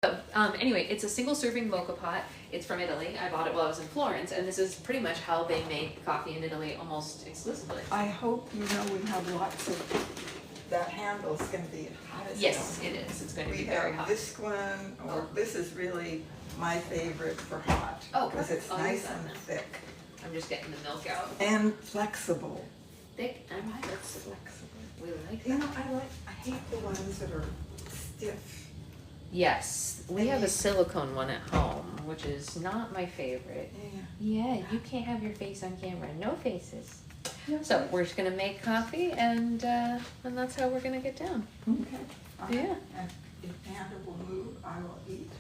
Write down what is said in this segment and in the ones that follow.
Anyway, it's a single serving mocha pot. It's from Italy. I bought it while I was in Florence, and this is pretty much how they make coffee in Italy almost exclusively. I hope you know we have lots of, that handle's gonna be hot as hell. Yes, it is. It's going to be very hot. This one, or this is really my favorite for hot. Oh, because perfect. it's I'll use nice that and then. thick. I'm just getting the milk out. And flexible. Thick and flexible. Flexible. We like You that. know, I hate the ones that are stiff. Yes, we have a silicone one at home, which is not my favorite. Yeah. Yeah, you can't have your face on camera. No faces. Yeah. So we're just gonna make coffee, and that's how we're gonna get down. Okay. Yeah. And if Anna will move, I will eat.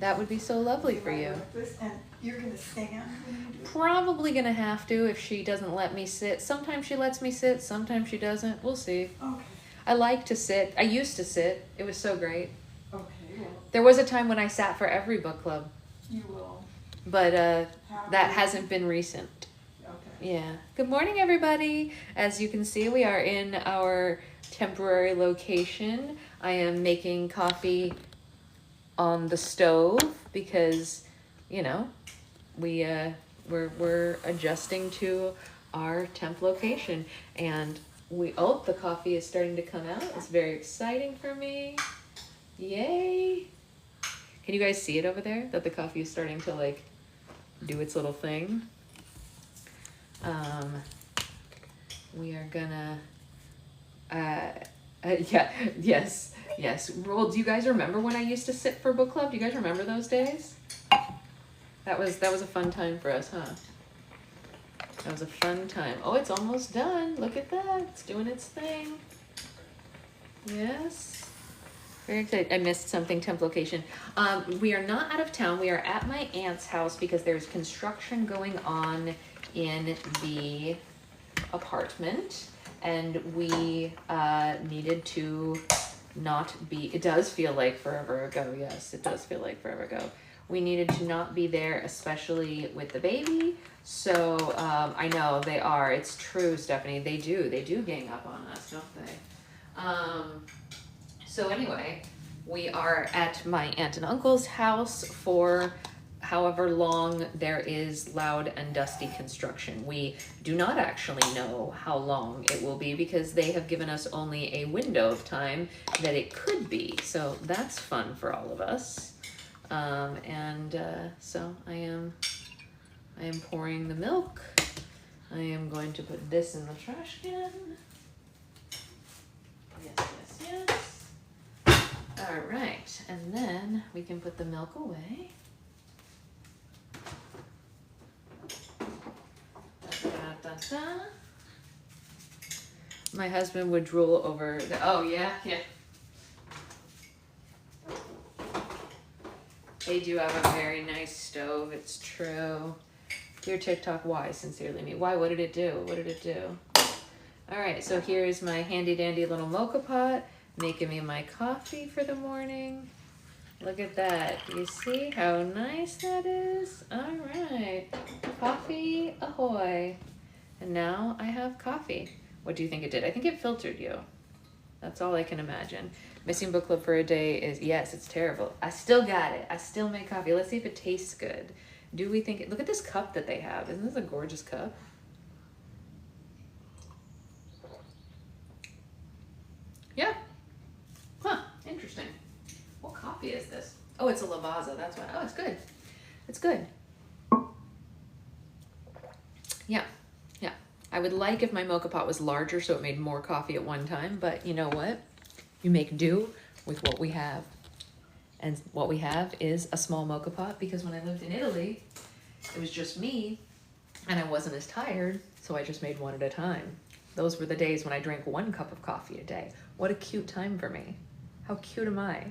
That would be so lovely for you. And you're gonna stand when you do it? Probably gonna have to if she doesn't let me sit. Sometimes she lets me sit, sometimes she doesn't. We'll see. Okay. I like to sit. I used to sit. It was so great. Okay, well, There was a time when I sat for every book club, you will. but Have that you- hasn't been recent. Okay. Yeah. Good morning, everybody. As you can see, we are in our temporary location. I am making coffee on the stove because, you know, we're adjusting to our temp location, and the coffee is starting to come out. It's very exciting for me. Yay! Can you guys see it over there? That the coffee is starting to like do its little thing. We are gonna, yes. Well, do you guys remember when I used to sit for book club? Do you guys remember those days? That was a fun time for us, huh? That was a fun time. Oh, it's almost done. Look at that. It's doing its thing. Yes. Very excited. I missed something, temp location. We are not out of town. We are at my aunt's house because there's construction going on in the apartment, and we needed to not be, it does feel like forever ago. Yes, it does feel like forever ago. We needed to not be there, especially with the baby. So I know they are. It's true, Stephanie. They do gang up on us, don't they? So anyway, we are at my aunt and uncle's house for however long there is loud and dusty construction. We do not actually know how long it will be because they have given us only a window of time that it could be. So that's fun for all of us. So I am pouring the milk. I am going to put this in the trash can. Yes. All right, and then we can put the milk away. My husband would drool over oh yeah. They do have a very nice stove, it's true. Dear TikTok, why? Sincerely me. Why? What did it do? All right, so here's my handy dandy little mocha pot, making me my coffee for the morning. Look at that. You see how nice that is? All right. Coffee ahoy. And now I have coffee. What do you think it did? I think it filtered you. That's all I can imagine. Missing book club for a day is, yes, it's terrible. I still got it. I still make coffee. Let's see if it tastes good. Do we think look at this cup that they have. Isn't this a gorgeous cup? Yeah. Huh, interesting. What coffee is this? Oh, it's a Lavazza, that's why. Oh, it's good. It's good. Yeah. I would like if my mocha pot was larger so it made more coffee at one time, but you know what? You make do with what we have. And what we have is a small mocha pot because when I lived in Italy, it was just me and I wasn't as tired, so I just made one at a time. Those were the days when I drank 1 cup of coffee a day. What a cute time for me. How cute am I?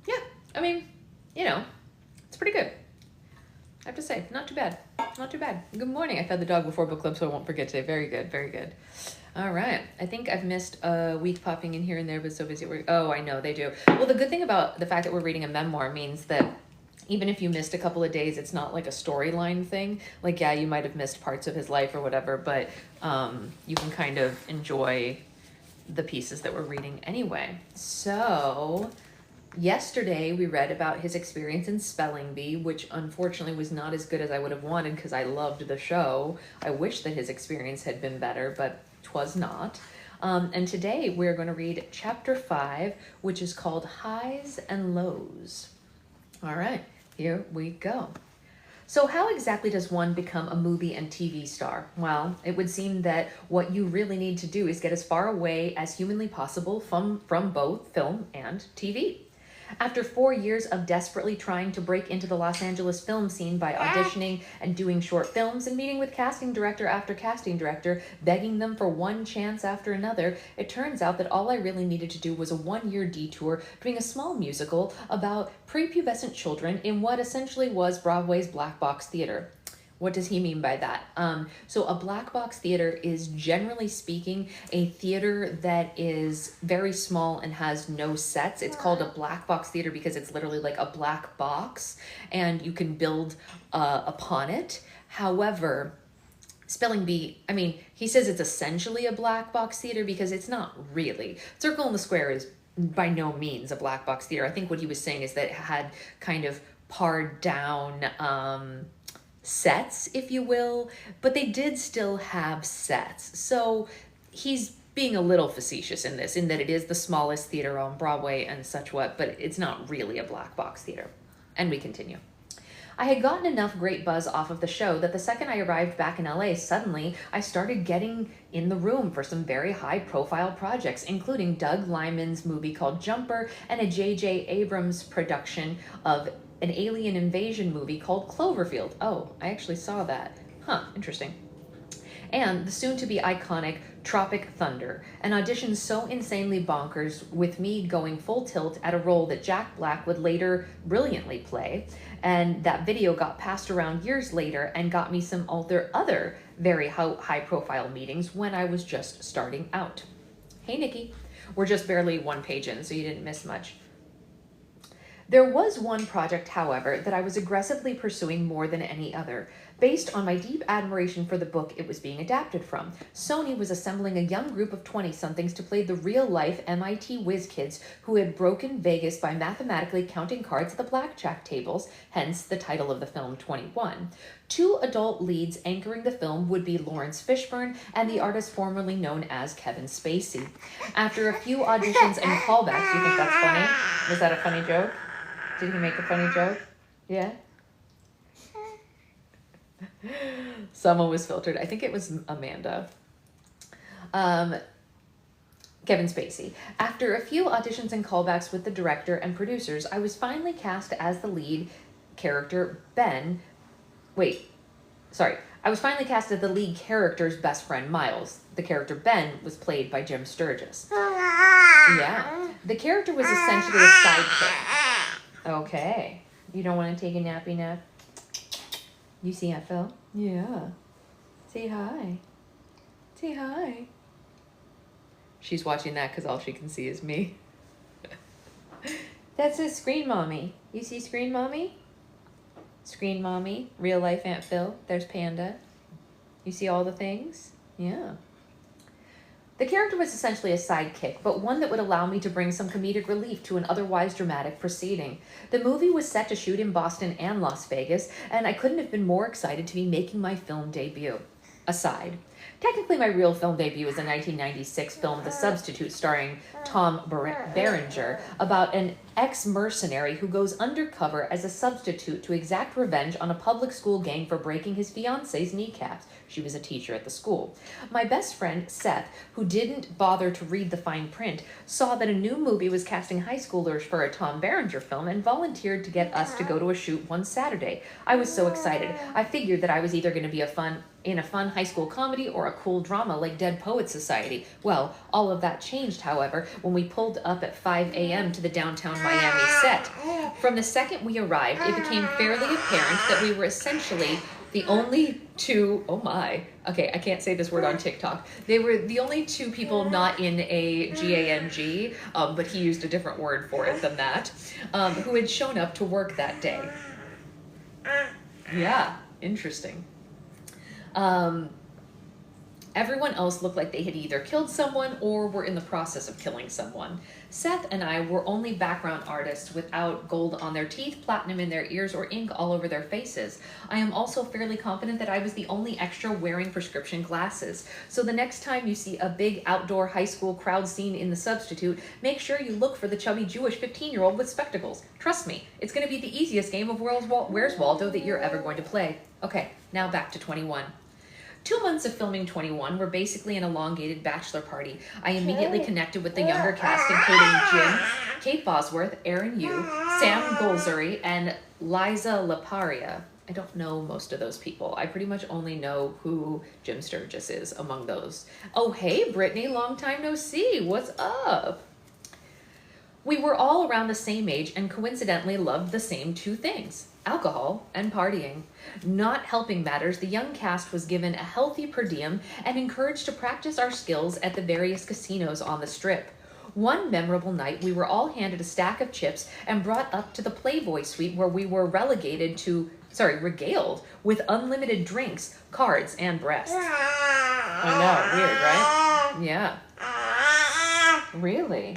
Yeah, I mean, you know, it's pretty good. I have to say, not too bad. Not too bad. Good morning. I fed the dog before book club, so I won't forget today. Very good. All right. I think I've missed a week popping in here and there, but so busy. Oh, I know, they do. Well, the good thing about the fact that we're reading a memoir means that even if you missed a couple of days, it's not like a storyline thing. Like, yeah, you might have missed parts of his life or whatever, but you can kind of enjoy the pieces that we're reading anyway. So yesterday we read about his experience in Spelling Bee, which unfortunately was not as good as I would have wanted because I loved the show. I wish that his experience had been better, but 'twas not. And today we're going to read chapter 5, which is called Highs and Lows. All right, here we go. So how exactly does one become a movie and TV star? Well, it would seem that what you really need to do is get as far away as humanly possible from both film and TV. After 4 years of desperately trying to break into the Los Angeles film scene by auditioning and doing short films and meeting with casting director after casting director, begging them for one chance after another, it turns out that all I really needed to do was a 1-year detour doing a small musical about prepubescent children in what essentially was Broadway's black box theater. What does he mean by that? So a black box theater is, generally speaking, a theater that is very small and has no sets. It's called a black box theater because it's literally like a black box and you can build upon it. However, Spelling Bee, I mean, he says it's essentially a black box theater because it's not really. Circle in the Square is by no means a black box theater. I think what he was saying is that it had kind of pared down sets, if you will, but they did still have sets. So he's being a little facetious in this, in that it is the smallest theater on Broadway and such what, but it's not really a black box theater. And we continue. I had gotten enough great buzz off of the show that the second I arrived back in LA, suddenly I started getting in the room for some very high-profile projects, including Doug Liman's movie called Jumper and a J.J. Abrams production of an alien invasion movie called Cloverfield. Oh, I actually saw that. Huh, interesting. And the soon-to-be iconic Tropic Thunder, an audition so insanely bonkers with me going full tilt at a role that Jack Black would later brilliantly play. And that video got passed around years later and got me some other very high-profile meetings when I was just starting out. Hey, Nikki. We're just barely 1 page in, so you didn't miss much. There was one project, however, that I was aggressively pursuing more than any other, based on my deep admiration for the book it was being adapted from. Sony was assembling a young group of 20-somethings to play the real-life MIT whiz kids who had broken Vegas by mathematically counting cards at the blackjack tables, hence the title of the film, 21. 2 adult leads anchoring the film would be Lawrence Fishburne and the artist formerly known as Kevin Spacey. After a few auditions and callbacks, you think that's funny? Was that a funny joke? Did he make a funny joke? Yeah? Someone was filtered. I think it was Amanda. Kevin Spacey. After a few auditions and callbacks with the director and producers, I was finally cast as the lead character, Ben. I was finally cast as the lead character's best friend, Miles. The character Ben was played by Jim Sturgis. Yeah. The character was essentially a sidekick. Okay. You don't want to take a nappy nap? You see Aunt Phil? Yeah. Say hi. Say hi. She's watching that because all she can see is me. That's a Screen Mommy. You see Screen Mommy? Screen Mommy. Real life Aunt Phil. There's Panda. You see all the things? Yeah. The character was essentially a sidekick, but one that would allow me to bring some comedic relief to an otherwise dramatic proceeding. The movie was set to shoot in Boston and Las Vegas, and I couldn't have been more excited to be making my film debut. Aside. Technically, my real film debut is a 1996 film, The Substitute, starring Tom Berenger, about an ex-mercenary who goes undercover as a substitute to exact revenge on a public school gang for breaking his fiance's kneecaps. She was a teacher at the school. My best friend, Seth, who didn't bother to read the fine print, saw that a new movie was casting high schoolers for a Tom Berenger film and volunteered to get us to go to a shoot one Saturday. I was so excited. I figured that I was either going to be in a fun high school comedy or a cool drama like Dead Poets Society. Well, all of that changed, however, when we pulled up at 5 a.m. to the downtown Miami set. From the second we arrived, it became fairly apparent that we were essentially the only two, oh my, okay, I can't say this word on TikTok. They were the only 2 people not in a GANG, but he used a different word for it than that, who had shown up to work that day. Yeah, interesting. Everyone else looked like they had either killed someone or were in the process of killing someone. Seth and I were only background artists without gold on their teeth, platinum in their ears, or ink all over their faces. I am also fairly confident that I was the only extra wearing prescription glasses. So the next time you see a big outdoor high school crowd scene in The Substitute, make sure you look for the chubby Jewish 15-year-old with spectacles. Trust me, it's going to be the easiest game of Where's Waldo that you're ever going to play. Okay, now back to 21. 2 months of filming 21 were basically an elongated bachelor party. I immediately connected with the younger cast, including Jim, Kate Bosworth, Aaron Yu, Sam Golzuri, and Liza Laparia. I don't know most of those people. I pretty much only know who Jim Sturgis is among those. Oh, hey, Brittany, long time no see. What's up? We were all around the same age and coincidentally loved the same two things: alcohol and partying. Not helping matters, the young cast was given a healthy per diem and encouraged to practice our skills at the various casinos on the Strip. One memorable night, we were all handed a stack of chips and brought up to the Playboy Suite where we were regaled with unlimited drinks, cards, and breasts. I know, weird, right? Yeah. Really?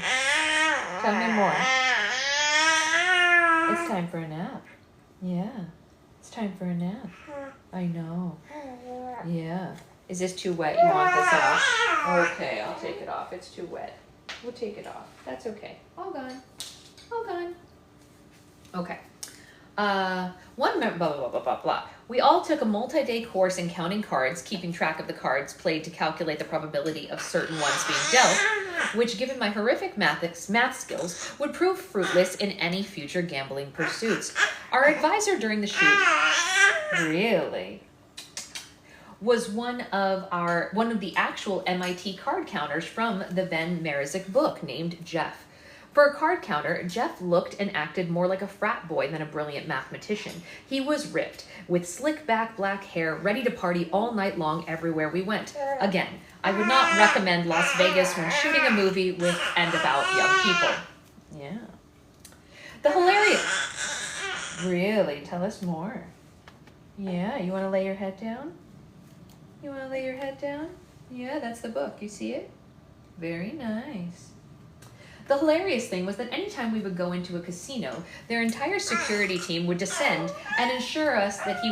Tell me more. It's time for a nap. Yeah. It's time for a nap. I know. Yeah. Is this too wet? You want this off? Okay, I'll take it off. It's too wet. We'll take it off. That's okay. All gone. All gone. Okay. Blah, blah, blah, blah, blah, blah. We all took a multi-day course in counting cards, keeping track of the cards played to calculate the probability of certain ones being dealt, which, given my horrific math skills, would prove fruitless in any future gambling pursuits. Our advisor during the shoot, really, was one of the actual MIT card counters from the Van Merizik book, named Jeff. For a card counter, Jeff looked and acted more like a frat boy than a brilliant mathematician. He was ripped, with slick back black hair, ready to party all night long everywhere we went. Again, I would not recommend Las Vegas when shooting a movie with and about young people. Yeah. The hilarious... Really? Tell us more. Yeah, you want to lay your head down? You want to lay your head down? Yeah, that's the book. You see it? Very nice. The hilarious thing was that anytime we would go into a casino, their entire security team would descend and ensure them that he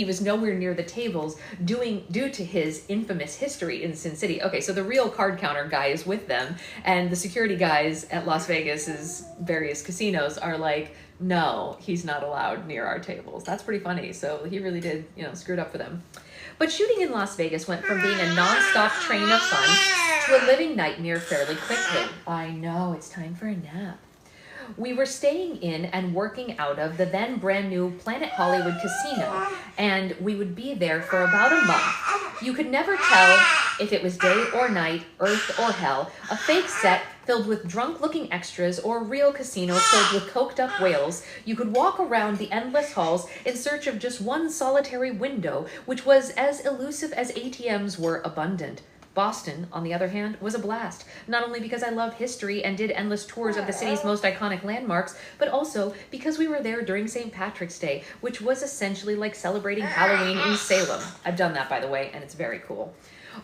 was nowhere near the tables, due to his infamous history in Sin City. Okay, so the real card counter guy is with them, and the security guys at Las Vegas's various casinos are like, no, he's not allowed near our tables. That's pretty funny. So he really did, screw it up for them. But shooting in Las Vegas went from being a non-stop train of fun to a living nightmare fairly quickly. I know, it's time for a nap. We were staying in and working out of the then brand new Planet Hollywood Casino, and we would be there for about a month. You could never tell if it was day or night, earth or hell, a fake set filled with drunk-looking extras or a real casino filled with coked-up whales. You could walk around the endless halls in search of just one solitary window, which was as elusive as ATMs were abundant. Boston, on the other hand, was a blast, not only because I love history and did endless tours of the city's most iconic landmarks, but also because we were there during St. Patrick's Day, which was essentially like celebrating Halloween in Salem. I've done that, by the way, and it's very cool.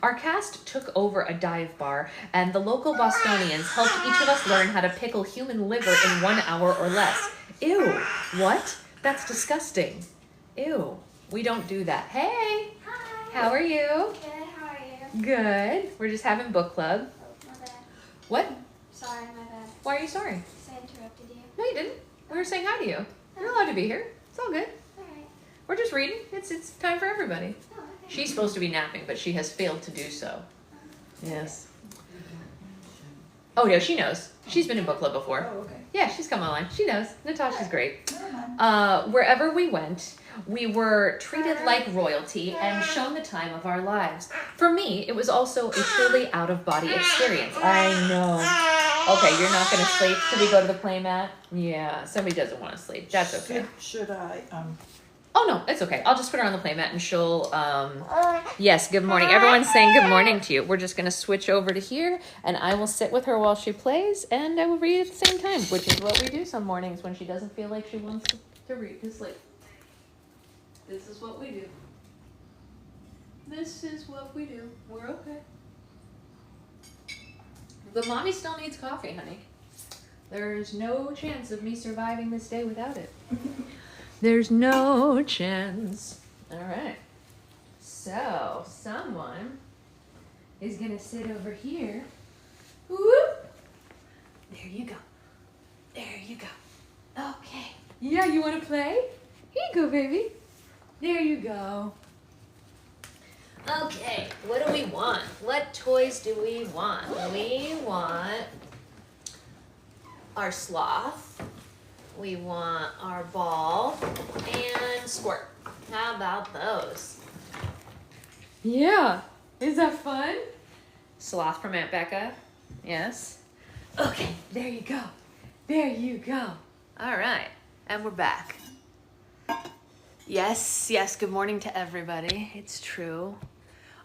Our cast took over a dive bar, and the local Bostonians helped each of us learn how to pickle human liver in 1 hour or less. Ew, what? That's disgusting. Ew, we don't do that. Hey, Hi. how are you? Good, how are you? Good. We're just having book club. Oh, my bad. What? Sorry, my bad. Why are you sorry? I interrupted you. No, you didn't. We were saying hi to you. You're allowed to be here. It's all good. Alright. We're just reading. It's time for everybody. Oh, okay. She's supposed to be napping, but she has failed to do so. Yes. Oh, no, she knows. She's been in book club before. Oh, okay. Yeah, she's come online. She knows. Natasha's great. Never mind. Wherever we went, we were treated like royalty and shown the time of our lives. For me, it was also a truly out-of-body experience. I know. Okay, you're not going to sleep. Should we go to the playmat? Yeah, somebody doesn't want to sleep. That's okay. Should I, Oh, no, it's okay. I'll just put her on the playmat and she'll, yes, good morning. Everyone's saying good morning to you. We're just going to switch over to here, and I will sit with her while she plays, and I will read at the same time, which is what we do some mornings when she doesn't feel like she wants to read to sleep. This is what we do. This is what we do. We're okay. The mommy still needs coffee, honey. There's no chance of me surviving this day without it. There's no chance. All right. So, someone is going to sit over here. Whoop. There you go. There you go. Okay. Yeah, you want to play? Here you go, baby. There you go. Okay, what do we want? What toys do we want? We want our sloth. We want our ball and squirt. How about those? Yeah, is that fun? Sloth from Aunt Becca. Yes. Okay, there you go. There you go. All right, and we're back. Yes, good morning to everybody. It's true.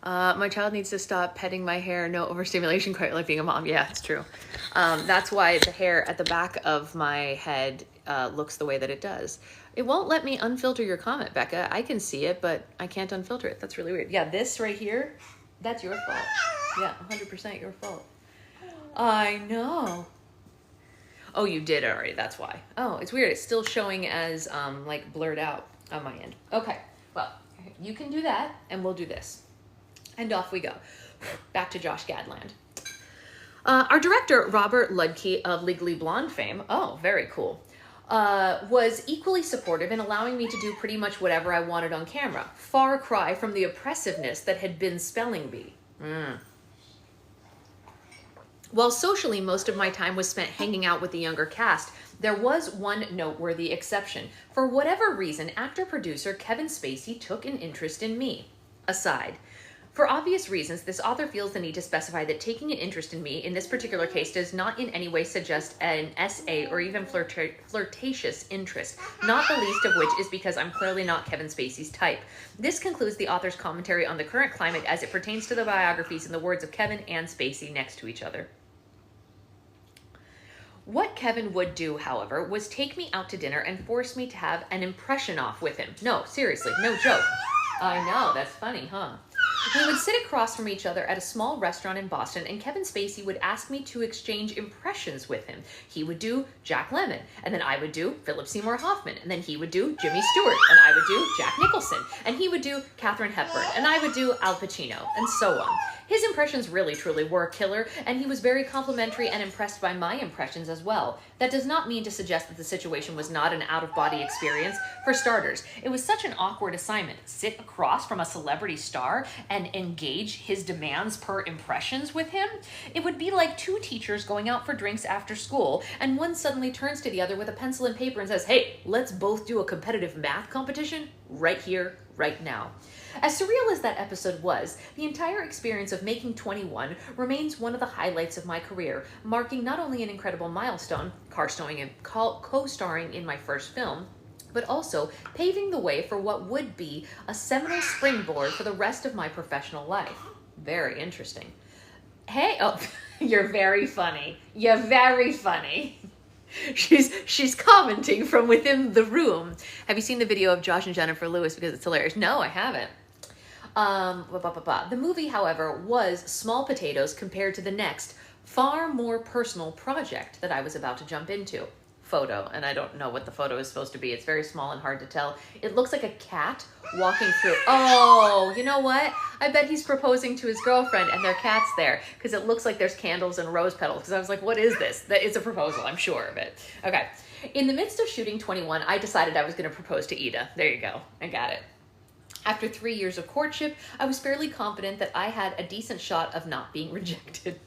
My child needs to stop petting my hair. No overstimulation, quite like being a mom. Yeah, it's true. That's why the hair at the back of my head looks the way that it does. It won't let me unfilter your comment, Becca. I can see it, but I can't unfilter it. That's really weird. Yeah, this right here, that's your fault. Yeah, 100% your fault. I know. Oh, you did already. That's why. Oh, it's weird. It's still showing as like blurred out on my end. Okay, well, you can do that, and we'll do this. And off we go. Back to Josh Gadland. Our director, Robert Ludke of Legally Blonde fame, oh, very cool, was equally supportive in allowing me to do pretty much whatever I wanted on camera. Far cry from the oppressiveness that had been Spelling Bee. While socially most of my time was spent hanging out with the younger cast, there was one noteworthy exception. For whatever reason, actor-producer Kevin Spacey took an interest in me. Aside. For obvious reasons, this author feels the need to specify that taking an interest in me, in this particular case, does not in any way suggest an SA or even flirtatious interest, not the least of which is because I'm clearly not Kevin Spacey's type. This concludes the author's commentary on the current climate as it pertains to the biographies in the words of Kevin and Spacey next to each other. What Kevin would do, however, was take me out to dinner and force me to have an impression off with him. No, seriously, no joke. I know, that's funny, huh? We would sit across from each other at a small restaurant in Boston, and Kevin Spacey would ask me to exchange impressions with him. He would do Jack Lemmon, and then I would do Philip Seymour Hoffman, and then he would do Jimmy Stewart, and I would do Jack Nicholson, and he would do Katharine Hepburn, and I would do Al Pacino, and so on. His impressions really, truly were killer, and he was very complimentary and impressed by my impressions as well. That does not mean to suggest that the situation was not an out-of-body experience. For starters, it was such an awkward assignment. Sit across from a celebrity star and engage his demands per impressions with him? It would be like two teachers going out for drinks after school, and one suddenly turns to the other with a pencil and paper and says, "Hey, let's both do a competitive math competition right here, right now." As surreal as that episode was, the entire experience of making 21 remains one of the highlights of my career, marking not only an incredible milestone, co-starring in my first film, but also paving the way for what would be a seminal springboard for the rest of my professional life. Very interesting. Hey, oh, you're very funny. You're very funny. She's commenting from within the room. Have you seen the video of Josh and Jennifer Lewis? Because it's hilarious. No, I haven't. The movie, however, was small potatoes compared to the next, far more personal project that I was about to jump into. Photo, and I don't know what the photo is supposed to be. It's very small and hard to tell. It looks like a cat walking through. Oh, you know what? I bet he's proposing to his girlfriend and their cat's there because it looks like there's candles and rose petals. Because I was like, what is this? That is a proposal, I'm sure of it. Okay. In the midst of shooting 21, I decided I was going to propose to Ida. There you go. I got it. After 3 years of courtship, I was fairly confident that I had a decent shot of not being rejected.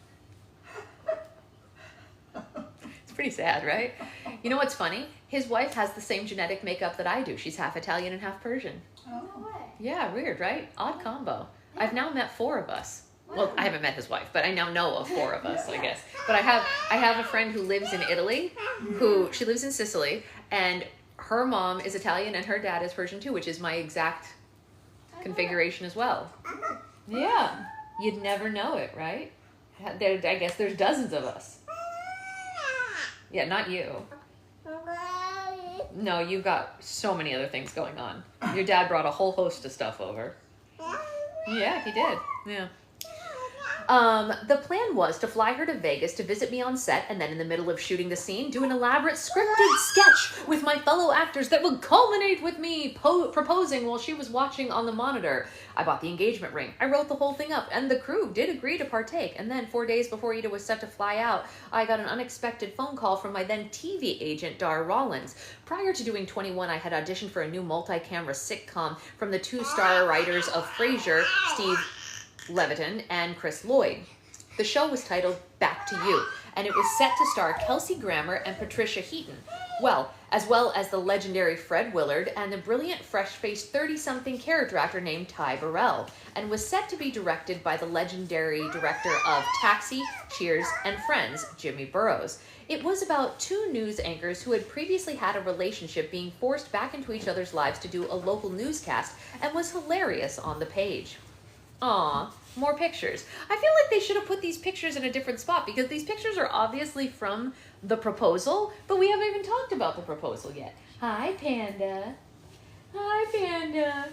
It's pretty sad, right? You know what's funny? His wife has the same genetic makeup that I do. She's half Italian and half Persian. No way. Yeah, weird, right? Odd combo. I've now met 4 of us. Well, I haven't met his wife, but I now know of 4 of us, I guess. But I have a friend who lives in Italy, she lives in Sicily, and her mom is Italian and her dad is Persian too, which is my exact configuration as well. Yeah, you'd never know it, right? I guess there's dozens of us. Yeah, not you. No, you've got so many other things going on. Your dad brought a whole host of stuff over. Yeah, he did. Yeah. The plan was to fly her to Vegas to visit me on set, and then in the middle of shooting the scene, do an elaborate scripted sketch with my fellow actors that would culminate with me proposing while she was watching on the monitor. I bought the engagement ring. I wrote the whole thing up, and the crew did agree to partake. And then 4 days before Ida was set to fly out, I got an unexpected phone call from my then TV agent, Dar Rollins. Prior to doing 21, I had auditioned for a new multi-camera sitcom from the two-star writers of Frasier, Steve Levitan and Chris Lloyd. The show was titled Back to You, and it was set to star Kelsey Grammer and Patricia Heaton, as well as the legendary Fred Willard and the brilliant fresh-faced 30-something character actor named Ty Burrell, and was set to be directed by the legendary director of Taxi, Cheers, and Friends, Jimmy Burrows. It was about two news anchors who had previously had a relationship being forced back into each other's lives to do a local newscast, and was hilarious on the page. Aw, more pictures. I feel like they should have put these pictures in a different spot because these pictures are obviously from the proposal, but we haven't even talked about the proposal yet. Hi, Panda. Hi, Panda.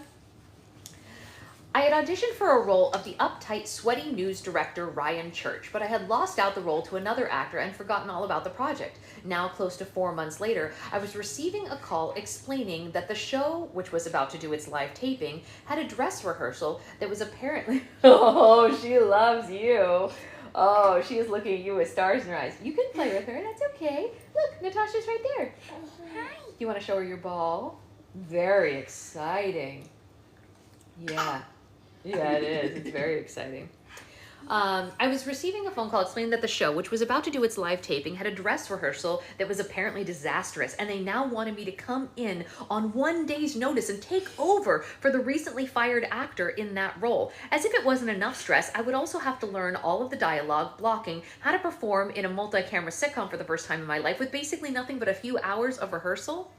I had auditioned for a role of the uptight, sweaty news director Ryan Church, but I had lost out the role to another actor and forgotten all about the project. Now, close to 4 months later, I was receiving a call explaining that the show, which was about to do its live taping, had a dress rehearsal that was apparently... Oh, she loves you. Oh, she is looking at you with stars in her eyes. You can play with her, that's okay. Look, Natasha's right there. Hi. You want to show her your ball? Very exciting. Yeah. Yeah, it is. It's very exciting. I was receiving a phone call explaining that the show, which was about to do its live taping, had a dress rehearsal that was apparently disastrous, and they now wanted me to come in on 1 day's notice and take over for the recently fired actor in that role. As if it wasn't enough stress, I would also have to learn all of the dialogue, blocking, how to perform in a multi-camera sitcom for the first time in my life with basically nothing but a few hours of rehearsal.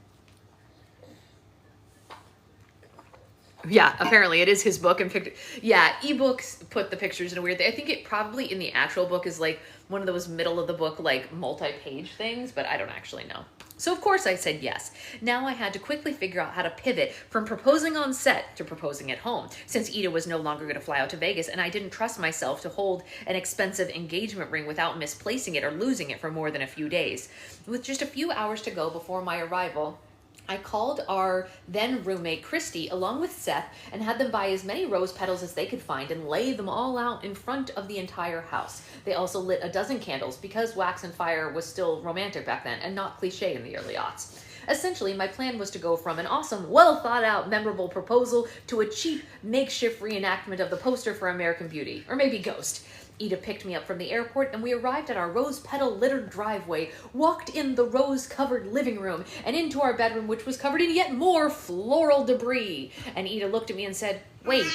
Yeah, apparently it is his book and picture. Yeah, ebooks put the pictures in a weird thing. I think it probably in the actual book is like one of those middle of the book like multi-page things, but I don't actually know. So of course I said yes. Now I had to quickly figure out how to pivot from proposing on set to proposing at home, since Ida was no longer going to fly out to Vegas, and I didn't trust myself to hold an expensive engagement ring without misplacing it or losing it for more than a few days. With just a few hours to go before my arrival, I called our then roommate Christy along with Seth and had them buy as many rose petals as they could find and lay them all out in front of the entire house. They also lit a dozen candles because wax and fire was still romantic back then and not cliche in the early aughts. Essentially, my plan was to go from an awesome, well-thought-out, memorable proposal to a cheap, makeshift reenactment of the poster for American Beauty, or maybe Ghost. Ida picked me up from the airport, and we arrived at our rose petal littered driveway, walked in the rose covered living room, and into our bedroom, which was covered in yet more floral debris. And Ida looked at me and said, "Wait,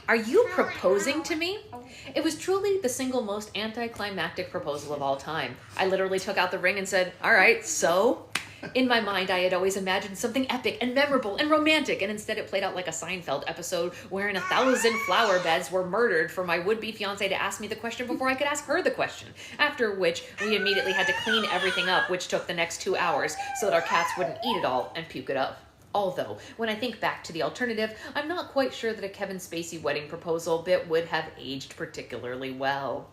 are you proposing to me?" It was truly the single most anticlimactic proposal of all time. I literally took out the ring and said, "All right, so?" In my mind, I had always imagined something epic and memorable and romantic, and instead it played out like a Seinfeld episode wherein 1,000 flower beds were murdered for my would-be fiancé to ask me the question before I could ask her the question, after which we immediately had to clean everything up, which took the next 2 hours so that our cats wouldn't eat it all and puke it up. Although, when I think back to the alternative, I'm not quite sure that a Kevin Spacey wedding proposal bit would have aged particularly well.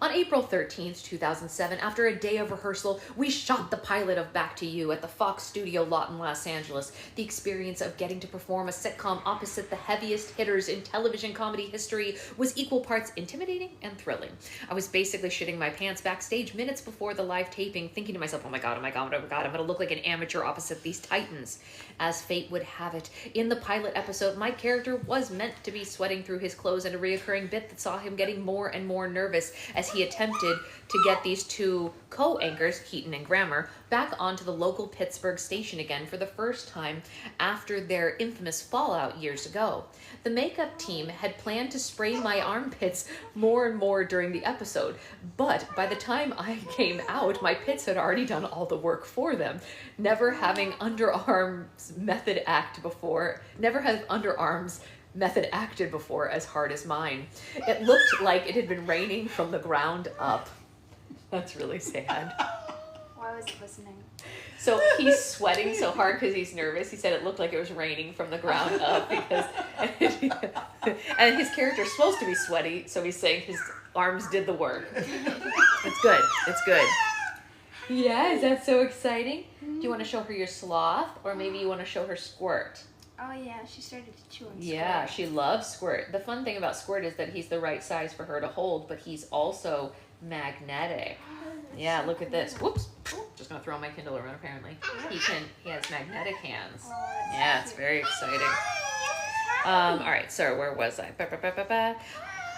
On April 13th, 2007, after a day of rehearsal, we shot the pilot of Back to You at the Fox studio lot in Los Angeles. The experience of getting to perform a sitcom opposite the heaviest hitters in television comedy history was equal parts intimidating and thrilling. I was basically shitting my pants backstage minutes before the live taping, thinking to myself, oh my god, I'm going to look like an amateur opposite these titans. As fate would have it, in the pilot episode, my character was meant to be sweating through his clothes, and a reoccurring bit that saw him getting more and more nervous as he attempted to get these two co-anchors, Heaton and Grammer, back onto the local Pittsburgh station again for the first time after their infamous fallout years ago. The makeup team had planned to spray my armpits more and more during the episode, but by the time I came out, my pits had already done all the work for them. Never having underarms method acted before as hard as mine. It looked like it had been raining from the ground up. That's really sad. Why wasn't listening. So he's sweating so hard because he's nervous. He said it looked like it was raining from the ground up because, and his character's supposed to be sweaty, so he's saying his arms did the work. It's good. It's good. Yeah, is that so exciting? Do you want to show her your sloth, or maybe you want to show her Squirt? Oh yeah, she started to chew on Yeah, Squirt. she loves Squirt. The fun thing about Squirt is that he's the right size for her to hold, but he's also magnetic. Yeah, look at this. Whoops. Just gonna throw my Kindle around apparently. He has magnetic hands. Yeah, it's very exciting. Alright, so where was I?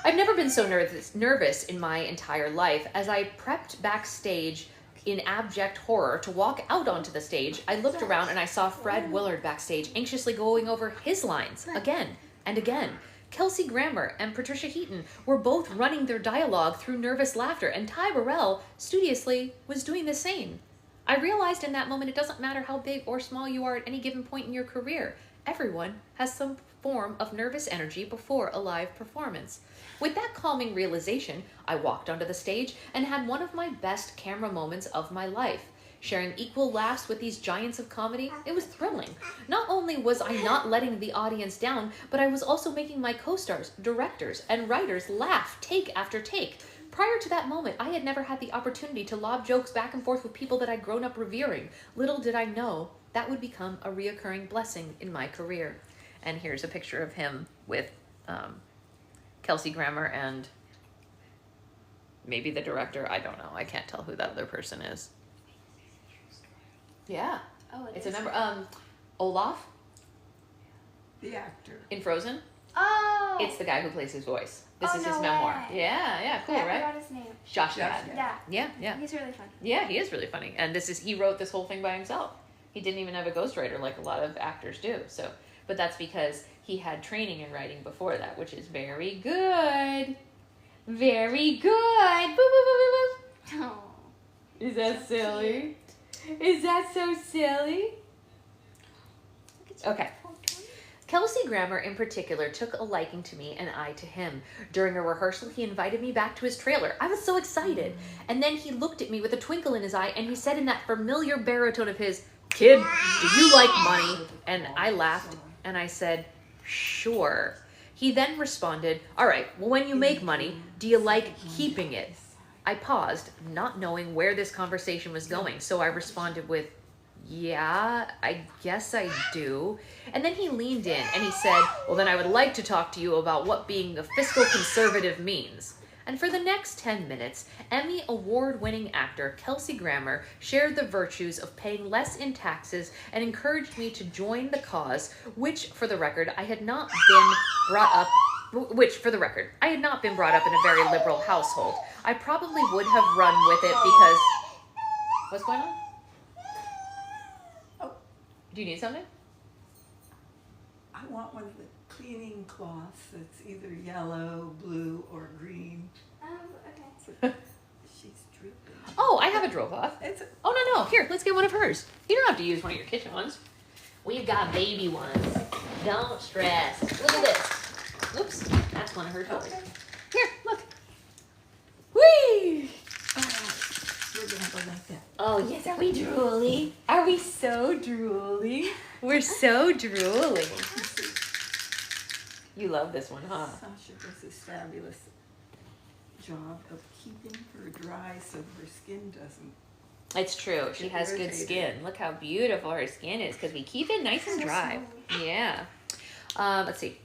I've never been so nervous in my entire life. As I prepped backstage in abject horror to walk out onto the stage, I looked around and I saw Fred Willard backstage anxiously going over his lines again and again. Kelsey Grammer and Patricia Heaton were both running their dialogue through nervous laughter, and Ty Burrell studiously was doing the same. I realized in that moment it doesn't matter how big or small you are at any given point in your career. Everyone has some form of nervous energy before a live performance. With that calming realization, I walked onto the stage and had one of my best camera moments of my life. Sharing equal laughs with these giants of comedy, it was thrilling. Not only was I not letting the audience down, but I was also making my co-stars, directors, and writers laugh take after take. Prior to that moment, I had never had the opportunity to lob jokes back and forth with people that I'd grown up revering. Little did I know that would become a reoccurring blessing in my career. And here's a picture of him with Kelsey Grammer and maybe the director. I don't know. I can't tell who that other person is. Yeah. Oh, It's a number. Olaf The actor. in Frozen. Oh! It's the guy who plays his voice. This Oh, is his no memoir. way. Yeah, cool, I right? forgot his name. Josh Gad. Gad. Yeah. Yeah. He's really funny. Yeah, he is really funny. And he wrote this whole thing by himself. He didn't even have a ghostwriter like a lot of actors do. So, but that's because he had training in writing before that, which is very good. Very good. Boo, boo, boo, boo, boo. Oh. Is that silly? Is that so silly? Okay. Kelsey Grammer in particular took a liking to me and I to him. During a rehearsal, he invited me back to his trailer. I was so excited. And then he looked at me with a twinkle in his eye and he said in that familiar baritone of his, "Kid, do you like money?" And I laughed and I said, "Sure." He then responded, "All right, well, when you make money, do you like keeping it?" I paused, not knowing where this conversation was going, so I responded with, "Yeah, I guess I do." And then he leaned in and he said, "Well, then I would like to talk to you about what being a fiscal conservative means." And for the next 10 minutes, Emmy award-winning actor Kelsey Grammer shared the virtues of paying less in taxes and encouraged me to join the cause, which, for the record, I had not been brought up in a very liberal household. I probably would have run with it because... What's going on? Oh. Do you need something? I want one of the cleaning cloths that's either yellow, blue, or green. Okay. She's drooping. Oh, I have a drill cloth. It's Oh, no. Here, let's get one of hers. You don't have to use one of your kitchen ones. We've got baby ones. Don't stress. Look at this. Oops, that's one of her toys. okay. Here, look. Whee! All right. We're gonna go like that. Oh, yes, are we drooly? Are we so drooly? We're so drooly. You love this one, huh? Sasha does this fabulous job of keeping her dry so her skin doesn't. It's true. She Get has good irritated. skin. Look how beautiful her skin is because we keep it nice and dry. Yeah. Let's see.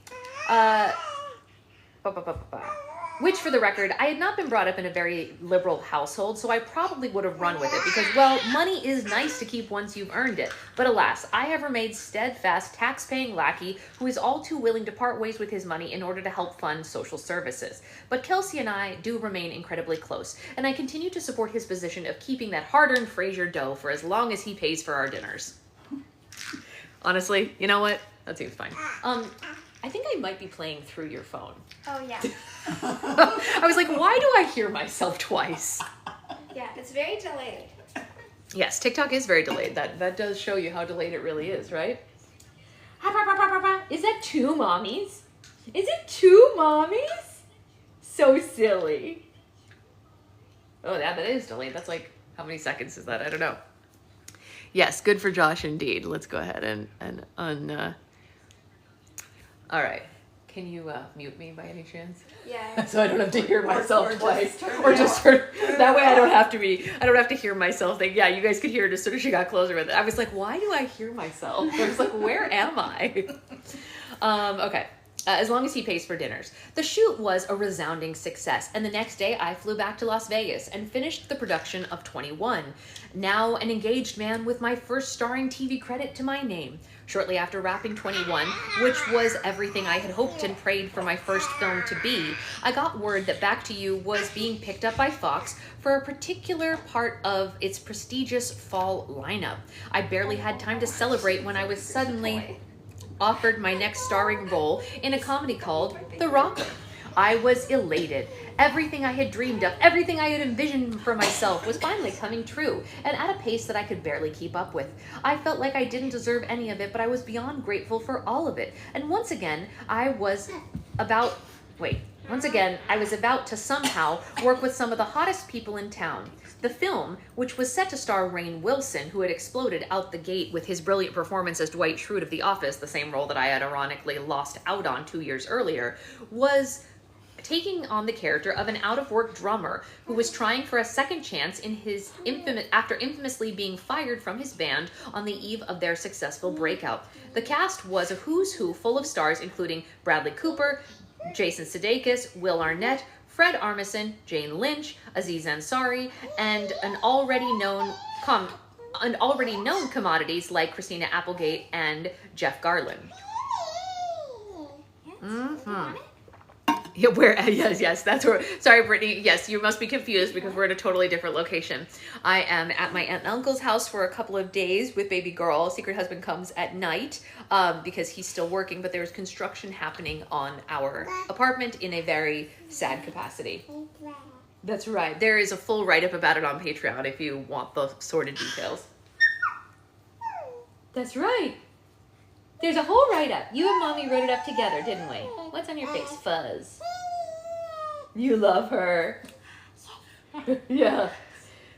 Which, for the record, I had not been brought up in a very liberal household, so I probably would have run with it because, well, money is nice to keep once you've earned it. But alas, I have remained steadfast, tax-paying lackey who is all too willing to part ways with his money in order to help fund social services. But Kelsey and I do remain incredibly close, and I continue to support his position of keeping that hard-earned Fraser dough for as long as he pays for our dinners. Honestly, you know what? That seems fine. I think I might be playing through your phone. Oh yeah. I was like, why do I hear myself twice? Yeah, it's very delayed. Yes, TikTok is very delayed. That does show you how delayed it really is, right? Is that two mommies? Is it two mommies? So silly. Oh, that is delayed. That's like, how many seconds is that? I don't know. Yes, good for Josh indeed. Let's go ahead and all right. Can you mute me by any chance? Yeah. So I don't have to hear myself or twice. just turn Or it just off. that way I don't have to hear myself think, yeah, you guys could hear it as soon as she got closer with it. I was like, why do I hear myself? I was like, where am I? Okay. As long as he pays for dinners. The shoot was a resounding success, and the next day I flew back to Las Vegas and finished the production of 21, now an engaged man with my first starring TV credit to my name. Shortly after wrapping 21, which was everything I had hoped and prayed for my first film to be, I got word that Back to You was being picked up by Fox for a particular part of its prestigious fall lineup. I barely had time to celebrate when I was suddenly offered my next starring role in a comedy called The Rocker. I was elated. Everything I had dreamed of, everything I had envisioned for myself was finally coming true, and at a pace that I could barely keep up with. I felt like I didn't deserve any of it, but I was beyond grateful for all of it. And once again, I was about to somehow work with some of the hottest people in town. The film, which was set to star Rainn Wilson, who had exploded out the gate with his brilliant performance as Dwight Schrute of The Office, the same role that I had ironically lost out on 2 years earlier, was taking on the character of an out-of-work drummer who was trying for a second chance in his after infamously being fired from his band on the eve of their successful breakout. The cast was a who's who full of stars, including Bradley Cooper, Jason Sudeikis, Will Arnett, Fred Armisen, Jane Lynch, Aziz Ansari, and already known commodities like Christina Applegate and Jeff Garlin. Mm-hmm. Yeah, yes, that's where, sorry, Brittany, yes, you must be confused because we're in a totally different location. I am at my aunt and uncle's house for a couple of days with baby girl. Secret husband comes at night because he's still working, but there's construction happening on our apartment in a very sad capacity. That's right. There is a full write-up about it on Patreon if you want the sordid details. That's right. There's a whole write-up. You and Mommy wrote it up together, didn't we? What's on your face? Fuzz. You love her. Yeah.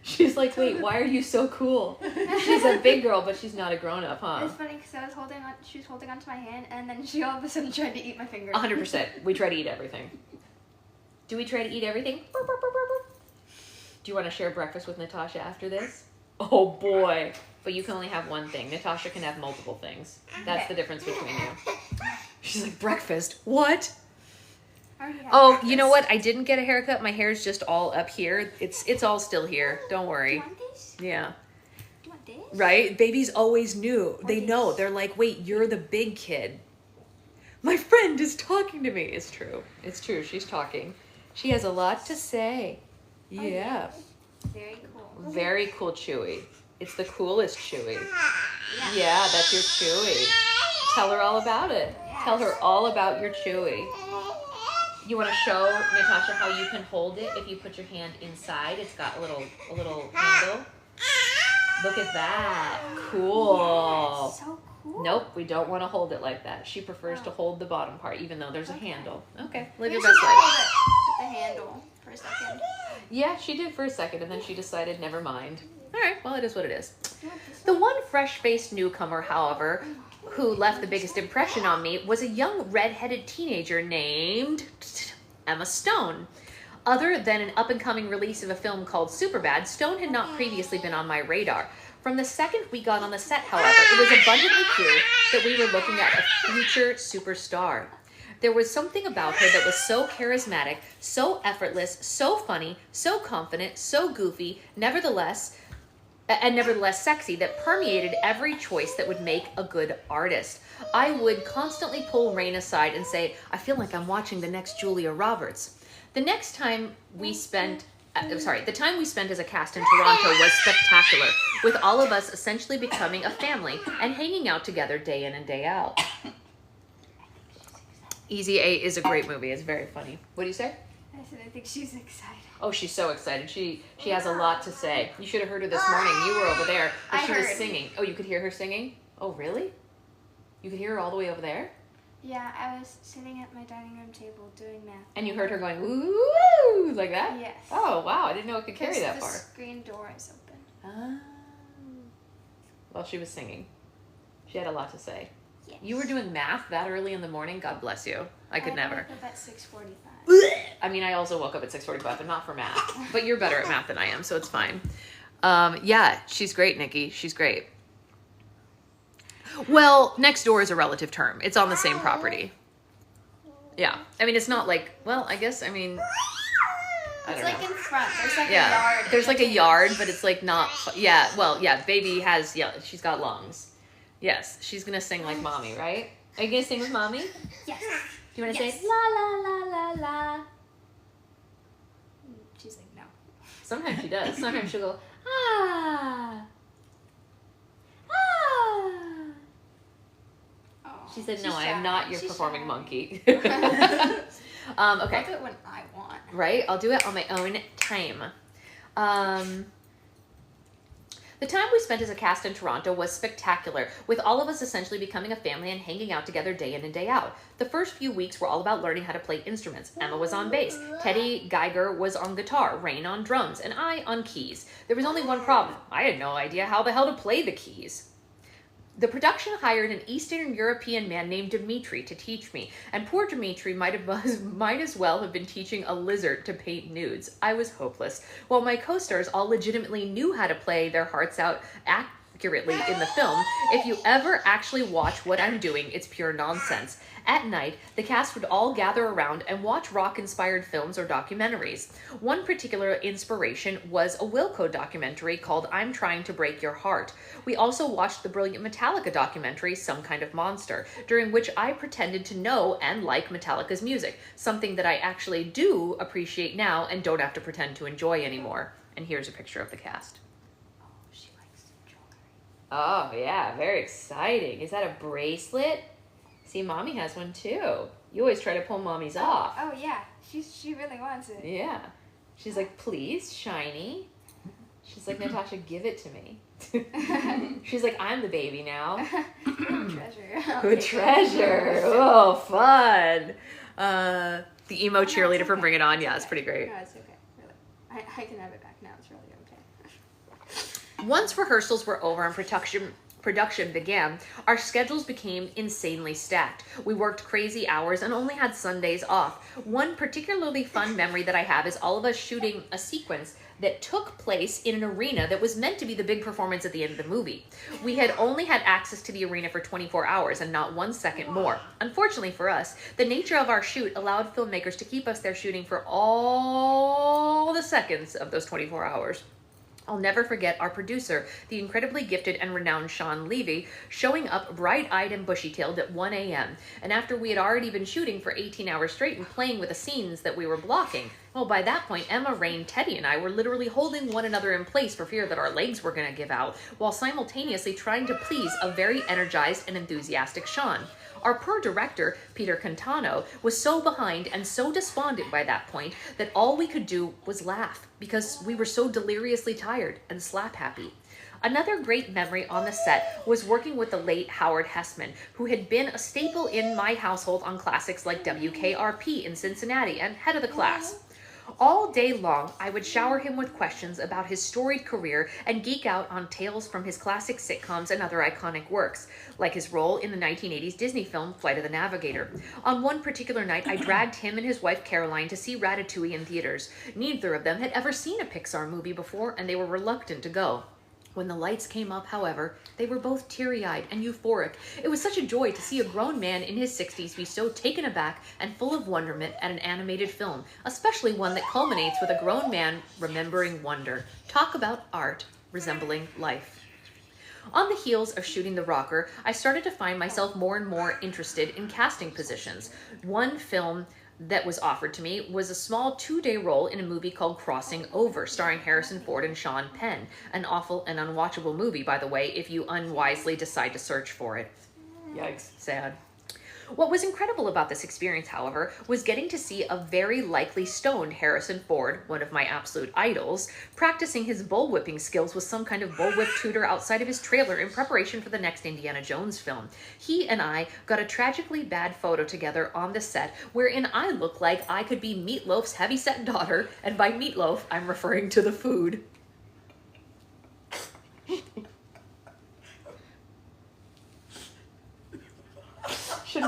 She's like, wait, why are you so cool? She's a big girl, but she's not a grown-up, huh? It's funny because she was holding onto my hand, and then she all of a sudden tried to eat my finger. 100%. We try to eat everything. Do we try to eat everything? Do you want to share breakfast with Natasha after this? Oh boy. But you can only have one thing. Natasha can have multiple things. That's the difference between you. She's like, breakfast? What? Oh, you know what? I didn't get a haircut. My hair's just all up here. It's all still here. Don't worry. Do you want this? Yeah. Do you want this? Right? Babies always knew. They know. They're like, wait, you're the big kid. My friend is talking to me. It's true. It's true. She's talking. She has a lot to say. Yeah. Very cool. Very cool Chewy. It's the coolest Chewy. Yeah, that's your Chewy. Tell her all about it. Tell her all about your Chewy. You want to show Natasha how you can hold it if you put your hand inside? It's got a little handle. Look at that. Cool. That's so cool. Nope, we don't want to hold it like that. She prefers to hold the bottom part, even though there's a handle. Okay, live your Maybe best she life. held it with the handle for a second. Yeah, she did for a second, and then she decided, never mind. All right, well, it is what it is. You want this The one fresh-faced newcomer, however, who left the biggest impression on me was a young red-headed teenager named Emma Stone. Other than an up-and-coming release of a film called Superbad, Stone had not previously been on my radar. From the second we got on the set, however, it was abundantly clear that we were looking at a future superstar. There was something about her that was so charismatic, so effortless, so funny, so confident, so goofy, nevertheless sexy, that permeated every choice that would make a good artist. I would constantly pull Rainn aside and say, I feel like I'm watching the next Julia Roberts. The time we spent as a cast in Toronto was spectacular, with all of us essentially becoming a family and hanging out together day in and day out. Easy A is a great movie. It's very funny. What do you say? I said I think she's excited. Oh, she's so excited. She has a lot to say. You should have heard her this morning. You were over there, but I she was heard. singing. Oh, you could hear her singing? Oh, really? You could hear her all the way over there? Yeah, I was sitting at my dining room table doing math. And you heard her going, ooh, like that? Yes. Oh, wow. I didn't know it could carry that The far. screen door is open. Ah. while she was singing. She had a lot to say. Yes. You were doing math that early in the morning? God bless you. I could never. woke up at 6:45. I mean, I also woke up at 6:45, but not for math. But you're better at math than I am, so it's fine. Yeah, she's great, Nikki. She's great. Well, next door is a relative term. It's on the same property. Yeah. I mean, it's not like, well, I guess, I mean, I It's don't like know. in front. There's like a Yeah. yard. There's like a yard, but it's like not, yeah, well, yeah, baby has, yeah, she's got lungs. Yes, she's going to sing like mommy, right? Are you going to sing with mommy? Yes. Do you want to Yes. say la la la la la? She's like, no. Sometimes she does. Sometimes she'll go, ah. Ah. Oh, She said, no, she's I am shy. not your She's performing shy. monkey. I'll Okay, do it when I want. right? I'll do it on my own time. The time we spent as a cast in Toronto was spectacular, with all of us essentially becoming a family and hanging out together day in and day out. The first few weeks were all about learning how to play instruments. Emma was on bass, Teddy Geiger was on guitar, Rain on drums, and I on keys. There was only one problem. I had no idea how the hell to play the keys. The production hired an Eastern European man named Dimitri to teach me, and poor Dimitri might as well have been teaching a lizard to paint nudes. I was hopeless. While my co-stars all legitimately knew how to play their hearts out accurately in the film, if you ever actually watch what I'm doing, it's pure nonsense. At night, the cast would all gather around and watch rock-inspired films or documentaries. One particular inspiration was a Wilco documentary called I'm Trying to Break Your Heart. We also watched the brilliant Metallica documentary, Some Kind of Monster, during which I pretended to know and like Metallica's music, something that I actually do appreciate now and don't have to pretend to enjoy anymore. And here's a picture of the cast. Oh, she likes jewelry. Oh, yeah, very exciting. Is that a bracelet? See, mommy has one too. You always try to pull mommy's off. Oh yeah, she really wants it. Yeah. She's like, please, shiny. She's like, Natasha, give it to me. She's like, I'm the baby now. Good treasure. Good treasure. Oh, fun. The emo cheerleader from Bring It On. Yeah, it's pretty great. No, it's okay. Really. I can have it back now. It's really okay. Once rehearsals were over and production began, our schedules became insanely stacked. We worked crazy hours and only had Sundays off. One particularly fun memory that I have is all of us shooting a sequence that took place in an arena that was meant to be the big performance at the end of the movie. We had only had access to the arena for 24 hours and not 1 second more. Unfortunately for us, the nature of our shoot allowed filmmakers to keep us there shooting for all the seconds of those 24 hours. I'll never forget our producer, the incredibly gifted and renowned Sean Levy, showing up bright-eyed and bushy-tailed at 1 a.m. And after we had already been shooting for 18 hours straight and playing with the scenes that we were blocking, well, by that point, Emma, Rain, Teddy, and I were literally holding one another in place for fear that our legs were going to give out, while simultaneously trying to please a very energized and enthusiastic Sean. Our poor director, Peter Cantano, was so behind and so despondent by that point that all we could do was laugh because we were so deliriously tired and slap happy. Another great memory on the set was working with the late Howard Hessman, who had been a staple in my household on classics like WKRP in Cincinnati and Head of the Class. All day long, I would shower him with questions about his storied career and geek out on tales from his classic sitcoms and other iconic works, like his role in the 1980s Disney film Flight of the Navigator. On one particular night, I dragged him and his wife Caroline to see Ratatouille in theaters. Neither of them had ever seen a Pixar movie before, and they were reluctant to go. When the lights came up, however, they were both teary-eyed and euphoric. It was such a joy to see a grown man in his 60s be so taken aback and full of wonderment at an animated film, especially one that culminates with a grown man remembering wonder. Talk about art resembling life. On the heels of shooting The Rocker, I started to find myself more and more interested in casting positions. One film that was offered to me was a small 2-day role in a movie called Crossing Over, starring Harrison Ford and Sean Penn. An awful and unwatchable movie, by the way, if you unwisely decide to search for it. Yikes. Sad. What was incredible about this experience, however, was getting to see a very likely stoned Harrison Ford, one of my absolute idols, practicing his bullwhipping skills with some kind of bullwhip tutor outside of his trailer in preparation for the next Indiana Jones film. He and I got a tragically bad photo together on the set wherein I look like I could be Meatloaf's heavyset daughter, and by meatloaf, I'm referring to the food.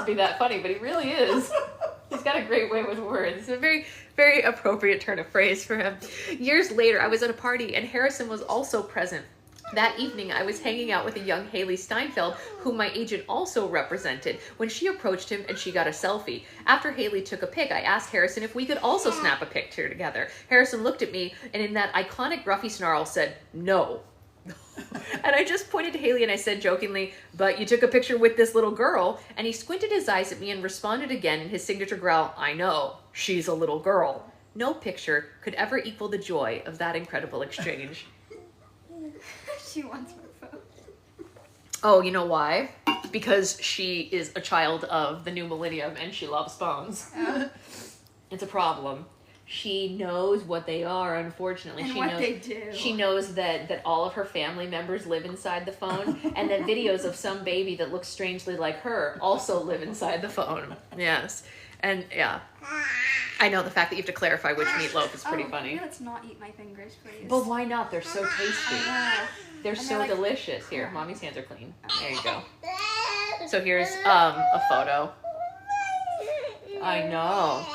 not be that funny, but he really is. He's got a great way with words. It's a very, very appropriate turn of phrase for him. Years later, I was at a party and Harrison was also present. That evening, I was hanging out with a young Haley Steinfeld, whom my agent also represented, when she approached him and she got a selfie. After Haley took a pic, I asked Harrison if we could also snap a picture together. Harrison looked at me and in that iconic gruffy snarl said, "No." And I just pointed to Haley and I said jokingly, "But you took a picture with this little girl." And he squinted his eyes at me and responded again in his signature growl, "I know, she's a little girl." No picture could ever equal the joy of that incredible exchange. She wants my phone. Oh, you know why? Because she is a child of the new millennium and she loves phones. It's a problem. She knows what they are, unfortunately. And she what knows, they do. She knows that all of her family members live inside the phone and that videos of some baby that looks strangely like her also live inside the phone. Yes. And yeah. I know the fact that you have to clarify which meatloaf is pretty funny. Let's not eat my fingers, please. But why not? They're so tasty. I know. They're And so they're like- delicious. Here, mommy's hands are clean. There you go. So here's a photo. I know.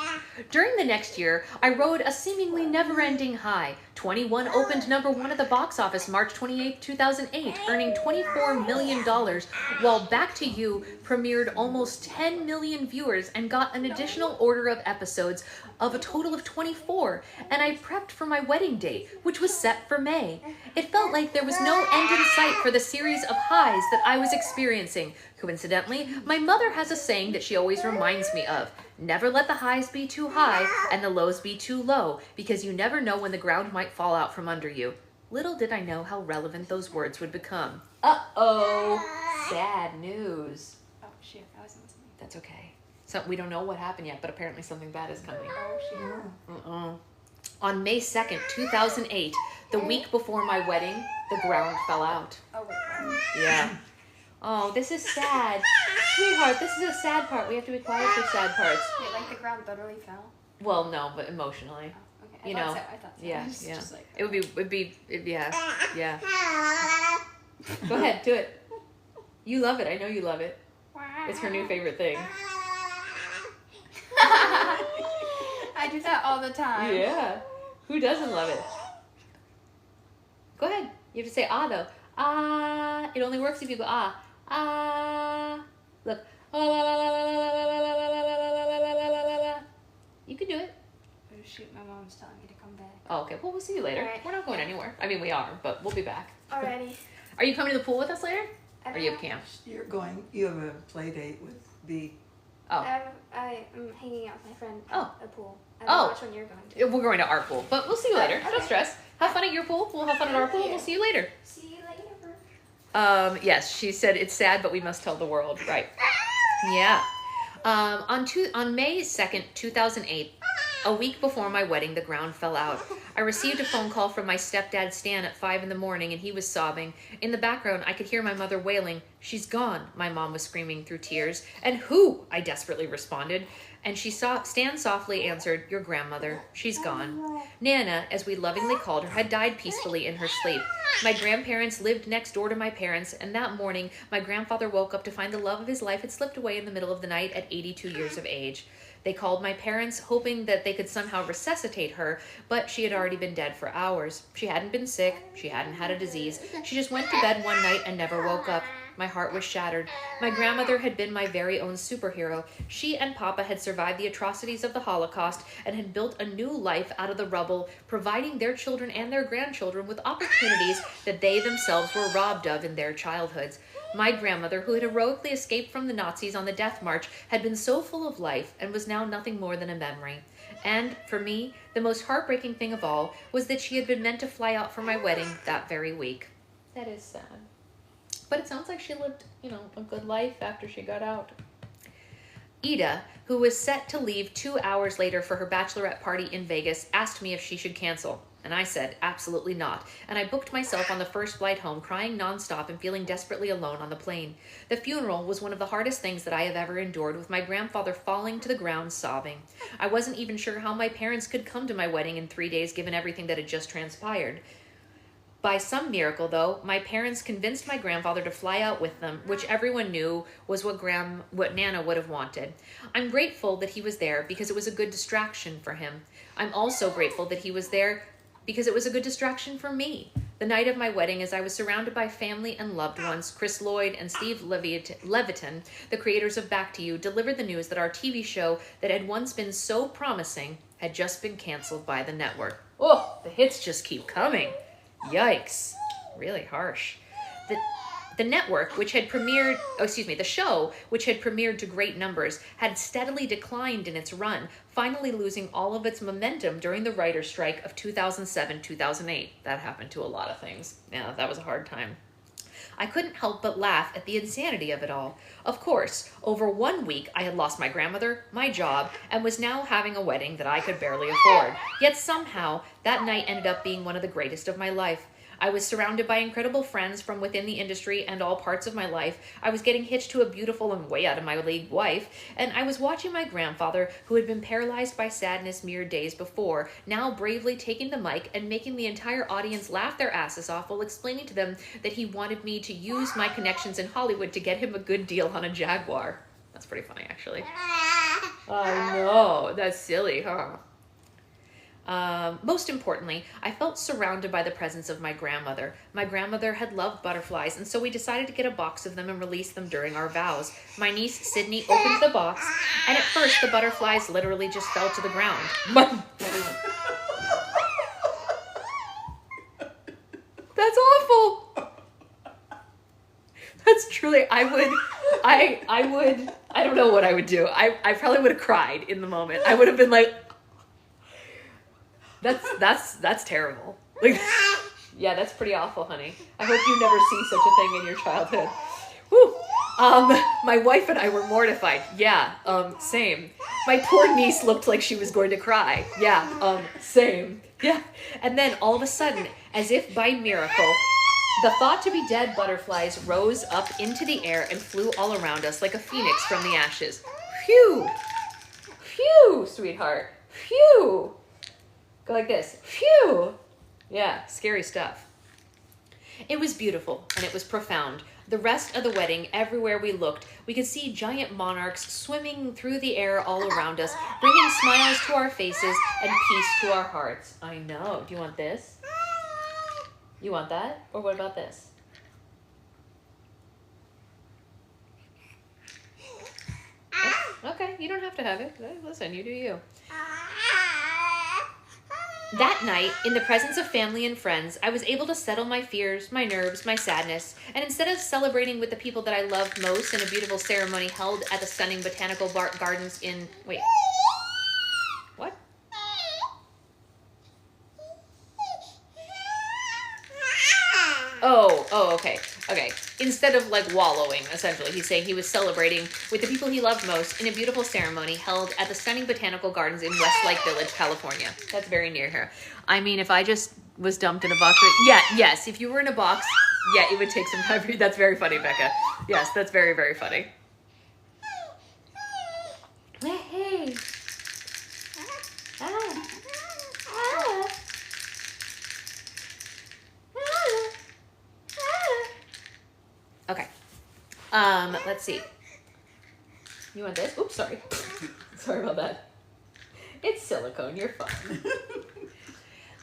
During the next year, I rode a seemingly never-ending high. 21 opened #1 at the box office March 28, 2008, earning $24 million, while Back to You premiered almost 10 million viewers and got an additional order of episodes of a total of 24, and I prepped for my wedding date, which was set for May. It felt like there was no end in sight for the series of highs that I was experiencing. Coincidentally, my mother has a saying that she always reminds me of: never let the highs be too high and the lows be too low, because you never know when the ground might fall out from under you. Little did I know how relevant those words would become. Uh-oh, sad news. Oh, shoot. I was listening. That's okay. So we don't know what happened yet, but apparently something bad is coming. Oh, shoot. On May 2nd, 2008, the week before my wedding, the ground fell out. Oh, wait. Yeah. Oh, this is sad. Sweetheart, this is a sad part. We have to be quiet for sad parts. Wait, like the ground literally fell? Well, no, but emotionally. Oh, okay. You I know, thought so. Yeah, It's yeah. Just like, Yeah. Go ahead, do it. You love it. I know you love it. It's her new favorite thing. I do that all the time. Yeah. Who doesn't love it? Go ahead. You have to say ah though. Ah. It only works if you go ah. Ah. Look. You can do it. Oh, shoot. My mom's telling me to come back. Oh, okay. Well, we'll see you later. Alright. We're not going anywhere. I mean, we are, but we'll be back. Alrighty. Are you coming to the pool with us later? I Or you have don't know. camp? You have a play date with B. Oh. I am hanging out with my friend at Oh. a pool. I don't Oh. know which one you're going to. We're going to our pool, but we'll see you later. Okay. Don't stress. Have fun at your pool. We'll have fun at our pool. We'll see you later. See you later. Yes, she said it's sad, but we must tell the world. Right. Yeah. On May 2nd, 2008, a week before my wedding, the ground fell out. I received a phone call from my stepdad, Stan, at 5 in the morning, and he was sobbing. In the background, I could hear my mother wailing. "She's gone," my mom was screaming through tears. "And who?" I desperately responded. And Stan softly answered, "Your grandmother. She's gone." Nana, as we lovingly called her, had died peacefully in her sleep. My grandparents lived next door to my parents, and that morning, my grandfather woke up to find the love of his life had slipped away in the middle of the night at 82 years of age. They called my parents, hoping that they could somehow resuscitate her, but she had already been dead for hours. She hadn't been sick. She hadn't had a disease. She just went to bed one night and never woke up. My heart was shattered. My grandmother had been my very own superhero. She and Papa had survived the atrocities of the Holocaust and had built a new life out of the rubble, providing their children and their grandchildren with opportunities that they themselves were robbed of in their childhoods. My grandmother, who had heroically escaped from the Nazis on the death march, had been so full of life and was now nothing more than a memory. And, for me, the most heartbreaking thing of all was that she had been meant to fly out for my wedding that very week. That is sad. But it sounds like she lived, a good life after she got out. Ida, who was set to leave 2 hours later for her bachelorette party in Vegas, asked me if she should cancel. And I said, absolutely not. And I booked myself on the first flight home, crying nonstop and feeling desperately alone on the plane. The funeral was one of the hardest things that I have ever endured, with my grandfather falling to the ground sobbing. I wasn't even sure how my parents could come to my wedding in 3 days, given everything that had just transpired. By some miracle, though, my parents convinced my grandfather to fly out with them, which everyone knew was what Nana would have wanted. I'm grateful that he was there because it was a good distraction for him. I'm also grateful that he was there because it was a good distraction for me. The night of my wedding, as I was surrounded by family and loved ones, Chris Lloyd and Steve Levitan, the creators of Back to You, delivered the news that our TV show that had once been so promising had just been canceled by the network. Oh, the hits just keep coming. Yikes. Really harsh. The network, which had premiered, the show, which had premiered to great numbers, had steadily declined in its run, finally losing all of its momentum during the writer's strike of 2007-2008. That happened to a lot of things. Yeah, that was a hard time. I couldn't help but laugh at the insanity of it all. Of course, over 1 week, I had lost my grandmother, my job, and was now having a wedding that I could barely afford. Yet somehow, that night ended up being one of the greatest of my life. I was surrounded by incredible friends from within the industry and all parts of my life. I was getting hitched to a beautiful and way out of my league wife, and I was watching my grandfather, who had been paralyzed by sadness mere days before, now bravely taking the mic and making the entire audience laugh their asses off while explaining to them that he wanted me to use my connections in Hollywood to get him a good deal on a Jaguar. That's pretty funny, actually. I know, that's silly, huh? Most importantly, I felt surrounded by the presence of my grandmother. My grandmother had loved butterflies, and so we decided to get a box of them and release them during our vows. My niece, Sydney, opened the box, and at first the butterflies literally just fell to the ground. That's awful. That's truly, I don't know what I would do. I probably would have cried in the moment. I would have been like, that's terrible. Like, yeah, that's pretty awful, honey. I hope you never see such a thing in your childhood. Whew. My wife and I were mortified. Yeah, same. My poor niece looked like she was going to cry. Yeah, same. Yeah. And then all of a sudden, as if by miracle, the thought to be dead butterflies rose up into the air and flew all around us like a phoenix from the ashes. Phew. Phew, sweetheart. Phew. Go like this. Phew. Yeah, scary stuff. It was beautiful and it was profound. The rest of the wedding, everywhere we looked, we could see giant monarchs swimming through the air all around us, bringing smiles to our faces and peace to our hearts. I know. Do you want this? You want that? Or what about this? Oh, okay, you don't have to have it. Listen, you do you. That night, in the presence of family and friends, I was able to settle my fears, my nerves, my sadness, and instead of celebrating with the people that I loved most in a beautiful ceremony held at the stunning botanical gardens in... Wait. What? Oh, okay. Okay. Instead of like wallowing, essentially, he's saying he was celebrating with the people he loved most in a beautiful ceremony held at the stunning botanical gardens in Westlake Village, California. That's very near here. I mean, if I just was dumped in a box, yes, if you were in a box, yeah, it would take some time. That's very funny, Becca. Yes, that's very, very funny. Hey. Okay. Let's see. You want this? Oops, sorry. Sorry about that. It's silicone, you're fine.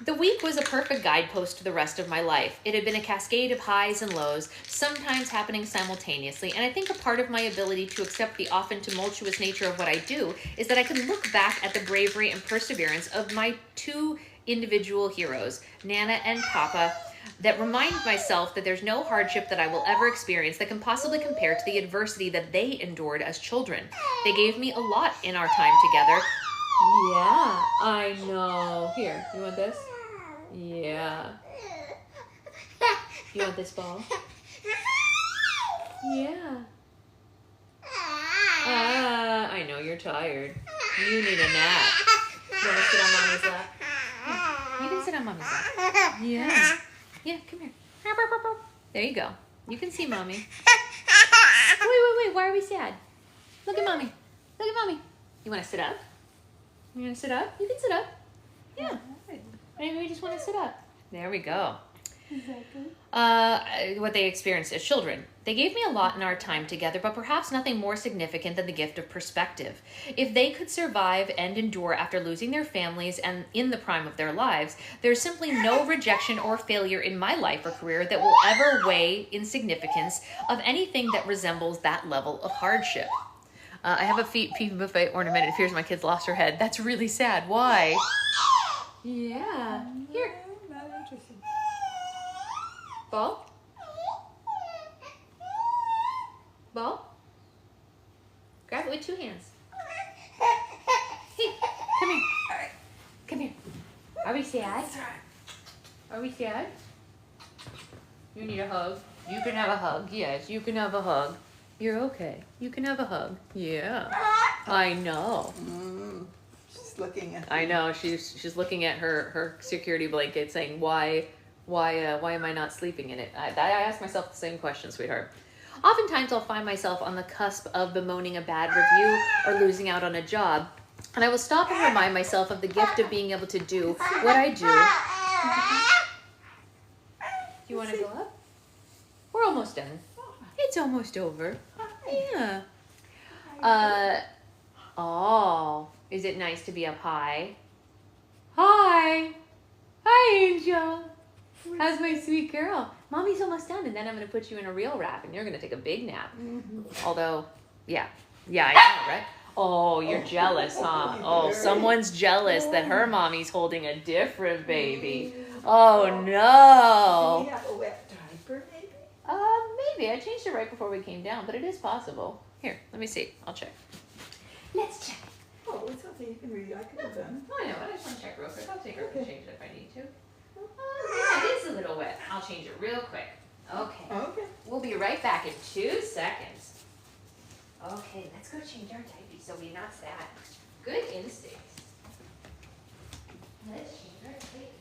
The week was a perfect guidepost to the rest of my life. It had been a cascade of highs and lows, sometimes happening simultaneously, and I think a part of my ability to accept the often tumultuous nature of what I do is that I can look back at the bravery and perseverance of my two individual heroes, Nana and Papa, that remind myself that there's no hardship that I will ever experience that can possibly compare to the adversity that they endured as children. They gave me a lot in our time together. Yeah, I know. Here, you want this? Yeah. You want this ball? Yeah. I know you're tired. You need a nap. You want to sit on Mommy's lap? Yeah. You can sit on Mommy's lap. Yeah. Yeah, come here. There you go. You can see Mommy. Wait. Why are we sad? Look at Mommy. Look at Mommy. You want to sit up? You want to sit up? You can sit up. Yeah. Maybe we just want to sit up. There we go. What they experienced as children. They gave me a lot in our time together, but perhaps nothing more significant than the gift of perspective. If they could survive and endure after losing their families and in the prime of their lives, there's simply no rejection or failure in my life or career that will ever weigh in significance of anything that resembles that level of hardship. I have a feet buffet ornament. It appears my kid's lost her head. That's really sad. Why? Yeah. Here. Not interested. Ball? Ball? Grab it with 2 hands. Hey, come here. Come here. Are we sad? Are we sad? You need a hug. You can have a hug. Yes, you can have a hug. You're okay. You can have a hug. Yeah. I know. She's looking at. I know. She's looking at her security blanket, saying, "Why am I not sleeping in it?" I ask myself the same question, sweetheart. Oftentimes, I'll find myself on the cusp of bemoaning a bad review or losing out on a job, and I will stop and remind myself of the gift of being able to do what I do. Do you want to go up? We're almost done. It's almost over. Yeah. Oh, is it nice to be up high? Hi. Hi, Angel. How's my sweet girl? Mommy's almost done, and then I'm going to put you in a real wrap, and you're going to take a big nap. Although, yeah, I know, right? Oh, you're jealous, huh? Oh, someone's jealous that her mommy's holding a different baby. Oh, Do no. you have a wet diaper, maybe? Maybe. I changed it right before we came down, but it is possible. Here, let me see. I'll check. Let's check. Oh, it's something you can read. I could have done. Oh, I know. I just want to check real quick. I'll take her to change it if I need to. Yeah, it is a little wet. I'll change it real quick. Okay. Okay. We'll be right back in 2 seconds. Okay, let's go change our diaper so we're not sad. Good instincts. Let's change our diaper.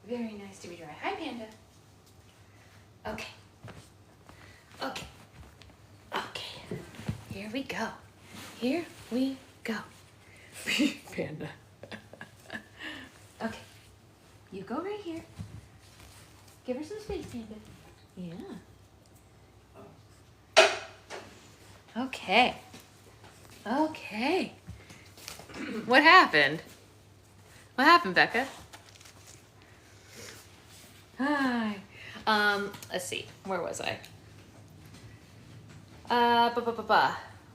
Very nice to be dry. Hi, Panda. Okay. Here we go. Panda. Okay. You go right here. Give her some space, Panda. Yeah. Okay. What happened? What happened, Becca? Hi. Let's see. Where was I?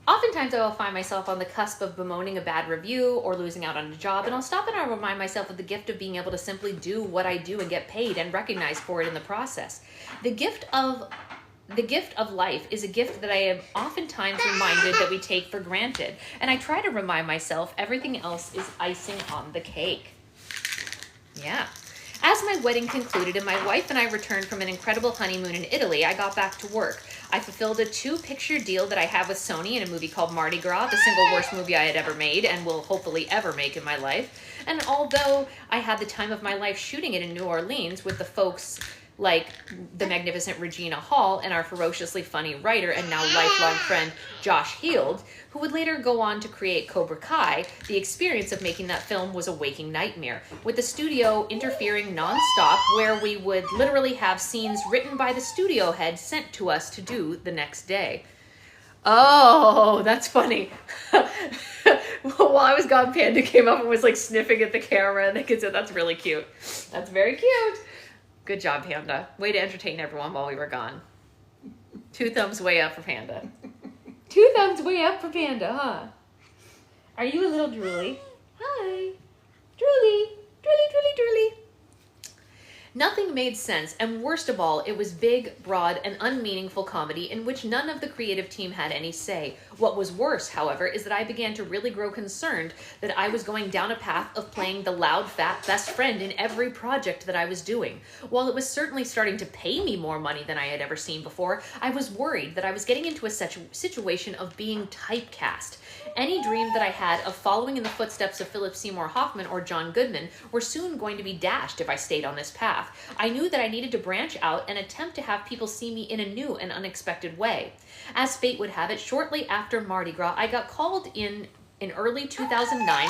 Oftentimes I will find myself on the cusp of bemoaning a bad review or losing out on a job, and I'll stop and I'll remind myself of the gift of being able to simply do what I do and get paid and recognized for it in the process. The gift of life is a gift that I am oftentimes reminded that we take for granted, and I try to remind myself everything else is icing on the cake. Yeah. As my wedding concluded and my wife and I returned from an incredible honeymoon in Italy, I got back to work. I fulfilled a 2-picture deal that I had with Sony in a movie called Mardi Gras, the single worst movie I had ever made and will hopefully ever make in my life. And although I had the time of my life shooting it in New Orleans with the folks like the magnificent Regina Hall and our ferociously funny writer and now lifelong friend Josh Heald, who would later go on to create Cobra Kai. The experience of making that film was a waking nightmare, with the studio interfering nonstop, where we would literally have scenes written by the studio head sent to us to do the next day. Oh, that's funny. While I was gone, Panda came up and was like sniffing at the camera, and the kid said, "That's really cute." That's very cute. Good job, Panda. Way to entertain everyone while we were gone. 2 thumbs way up for Panda. 2 thumbs way up for Panda, huh? Are you a little drooly? Hi. Drooly. Drooly, drooly, drooly. Nothing made sense, and worst of all, it was big, broad, and unmeaningful comedy in which none of the creative team had any say. What was worse, however, is that I began to really grow concerned that I was going down a path of playing the loud, fat best friend in every project that I was doing. While it was certainly starting to pay me more money than I had ever seen before, I was worried that I was getting into a situation of being typecast. Any dream that I had of following in the footsteps of Philip Seymour Hoffman or John Goodman were soon going to be dashed if I stayed on this path. I knew that I needed to branch out and attempt to have people see me in a new and unexpected way. As fate would have it, shortly after Mardi Gras, I got called in early 2009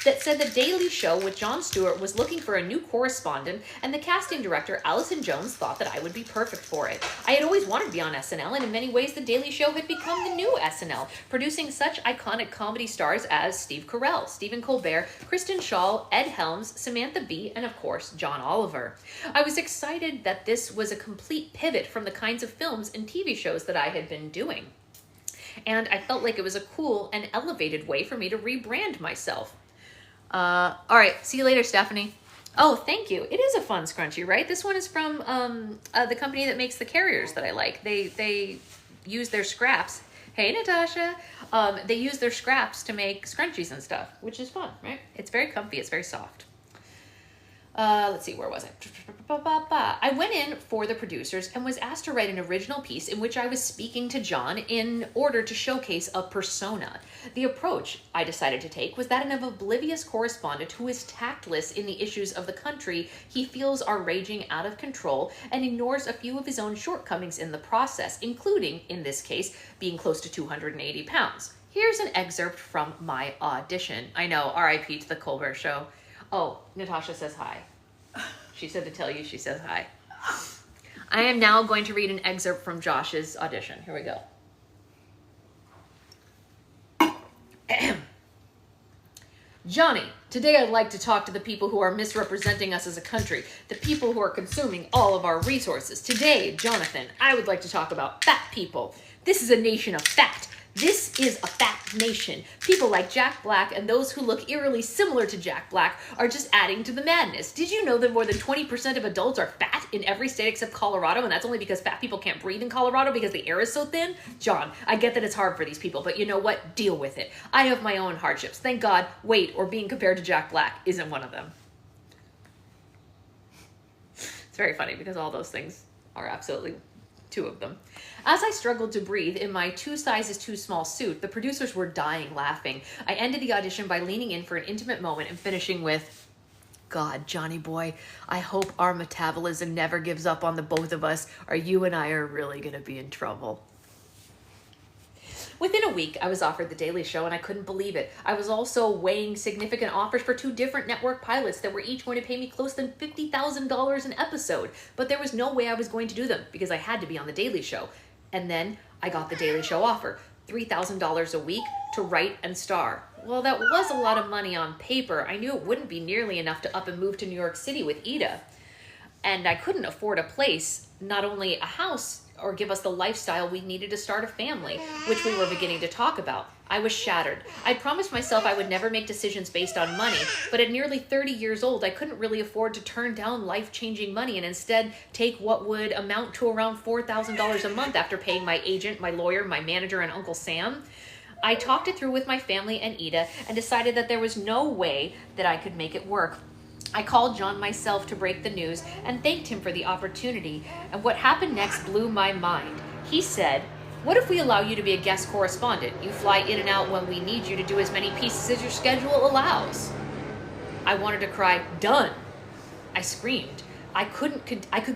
that said The Daily Show with Jon Stewart was looking for a new correspondent, and the casting director, Allison Jones, thought that I would be perfect for it. I had always wanted to be on SNL, and in many ways, The Daily Show had become the new SNL, producing such iconic comedy stars as Steve Carell, Stephen Colbert, Kristen Schaal, Ed Helms, Samantha Bee, and of course, John Oliver. I was excited that this was a complete pivot from the kinds of films and TV shows that I had been doing. And I felt like it was a cool and elevated way for me to rebrand myself. All right, see you later, Stephanie. Oh, thank you. It is a fun scrunchie, right? This one is from the company that makes the carriers that I like. They use their scraps. Hey, Natasha. They use their scraps to make scrunchies and stuff, which is fun, right? It's very comfy. It's very soft. Let's see, where was I? I went in for the producers and was asked to write an original piece in which I was speaking to John in order to showcase a persona. The approach I decided to take was that of an oblivious correspondent who is tactless in the issues of the country he feels are raging out of control and ignores a few of his own shortcomings in the process, including, in this case, being close to 280 pounds. Here's an excerpt from my audition. I know, RIP to the Colbert Show. Oh, Natasha says hi. She said to tell you she says hi. I am now going to read an excerpt from Josh's audition. Here we go. Johnny, today I'd like to talk to the people who are misrepresenting us as a country, the people who are consuming all of our resources. Today, Jonathan, I would like to talk about fat people. This is a nation of fat. This is a fat nation. People like Jack Black and those who look eerily similar to Jack Black are just adding to the madness. Did you know that more than 20% of adults are fat in every state except Colorado? And that's only because fat people can't breathe in Colorado because the air is so thin? John, I get that it's hard for these people, but you know what? Deal with it. I have my own hardships. Thank God weight or being compared to Jack Black isn't one of them. It's very funny because all those things are absolutely 2 of them. As I struggled to breathe in my 2 sizes too small suit, the producers were dying laughing. I ended the audition by leaning in for an intimate moment and finishing with, God, Johnny boy, I hope our metabolism never gives up on the both of us, or you and I are really going to be in trouble. Within a week, I was offered The Daily Show, and I couldn't believe it. I was also weighing significant offers for 2 different network pilots that were each going to pay me close to $50,000 an episode. But there was no way I was going to do them because I had to be on The Daily Show. And then I got The Daily Show offer, $3,000 a week to write and star. Well, that was a lot of money on paper. I knew it wouldn't be nearly enough to up and move to New York City with Ida. And I couldn't afford a place, not only a house, or give us the lifestyle we needed to start a family, which we were beginning to talk about. I was shattered. I promised myself I would never make decisions based on money, but at nearly 30 years old, I couldn't really afford to turn down life-changing money and instead take what would amount to around $4,000 a month after paying my agent, my lawyer, my manager, and Uncle Sam. I talked it through with my family and Ida and decided that there was no way that I could make it work. I called John myself to break the news and thanked him for the opportunity, and what happened next blew my mind. He said, "What if we allow you to be a guest correspondent? You fly in and out when we need you to do as many pieces as your schedule allows." I wanted to cry, "Done!" I screamed. I could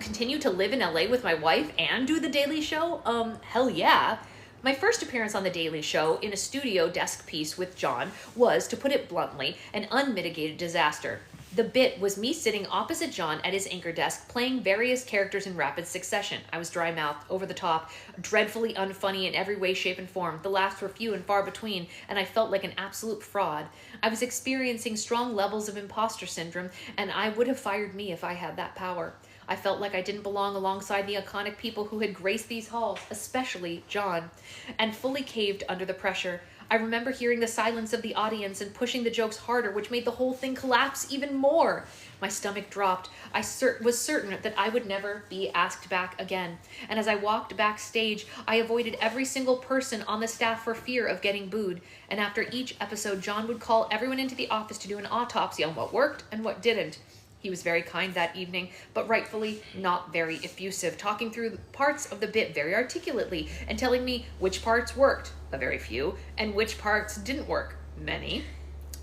continue to live in LA with my wife and do The Daily Show? Hell yeah. My first appearance on The Daily Show in a studio desk piece with John was, to put it bluntly, an unmitigated disaster. The bit was me sitting opposite John at his anchor desk, playing various characters in rapid succession. I was dry-mouthed, over-the-top, dreadfully unfunny in every way, shape, and form. The laughs were few and far between, and I felt like an absolute fraud. I was experiencing strong levels of imposter syndrome, and I would have fired me if I had that power. I felt like I didn't belong alongside the iconic people who had graced these halls, especially John, and fully caved under the pressure. I remember hearing the silence of the audience and pushing the jokes harder, which made the whole thing collapse even more. My stomach dropped. I was certain that I would never be asked back again. And as I walked backstage, I avoided every single person on the staff for fear of getting booed. And after each episode, John would call everyone into the office to do an autopsy on what worked and what didn't. He was very kind that evening, but rightfully not very effusive, talking through parts of the bit very articulately and telling me which parts worked, a very few, and which parts didn't work, many,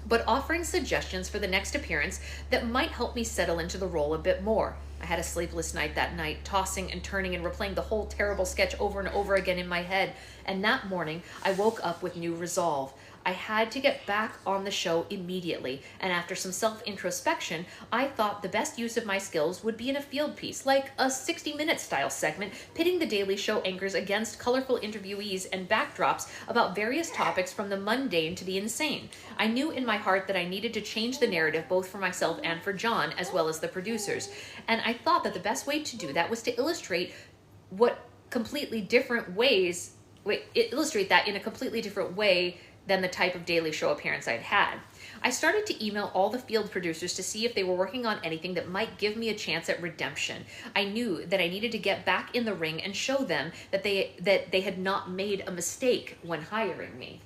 but offering suggestions for the next appearance that might help me settle into the role a bit more. I had a sleepless night that night, tossing and turning and replaying the whole terrible sketch over and over again in my head, and that morning I woke up with new resolve. I had to get back on the show immediately, and after some self-introspection, I thought the best use of my skills would be in a field piece, like a 60-minute style segment, pitting the Daily Show anchors against colorful interviewees and backdrops about various topics from the mundane to the insane. I knew in my heart that I needed to change the narrative both for myself and for John, as well as the producers, and I thought that the best way to do that was to illustrate that in a completely different way than the type of Daily Show appearance I'd had. I started to email all the field producers to see if they were working on anything that might give me a chance at redemption. I knew that I needed to get back in the ring and show them that they had not made a mistake when hiring me.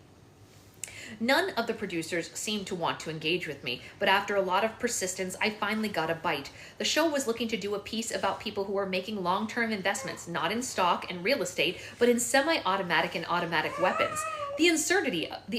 None of the producers seemed to want to engage with me, but after a lot of persistence, I finally got a bite. The show was looking to do a piece about people who are making long-term investments, not in stock and real estate, but in semi-automatic and automatic weapons. The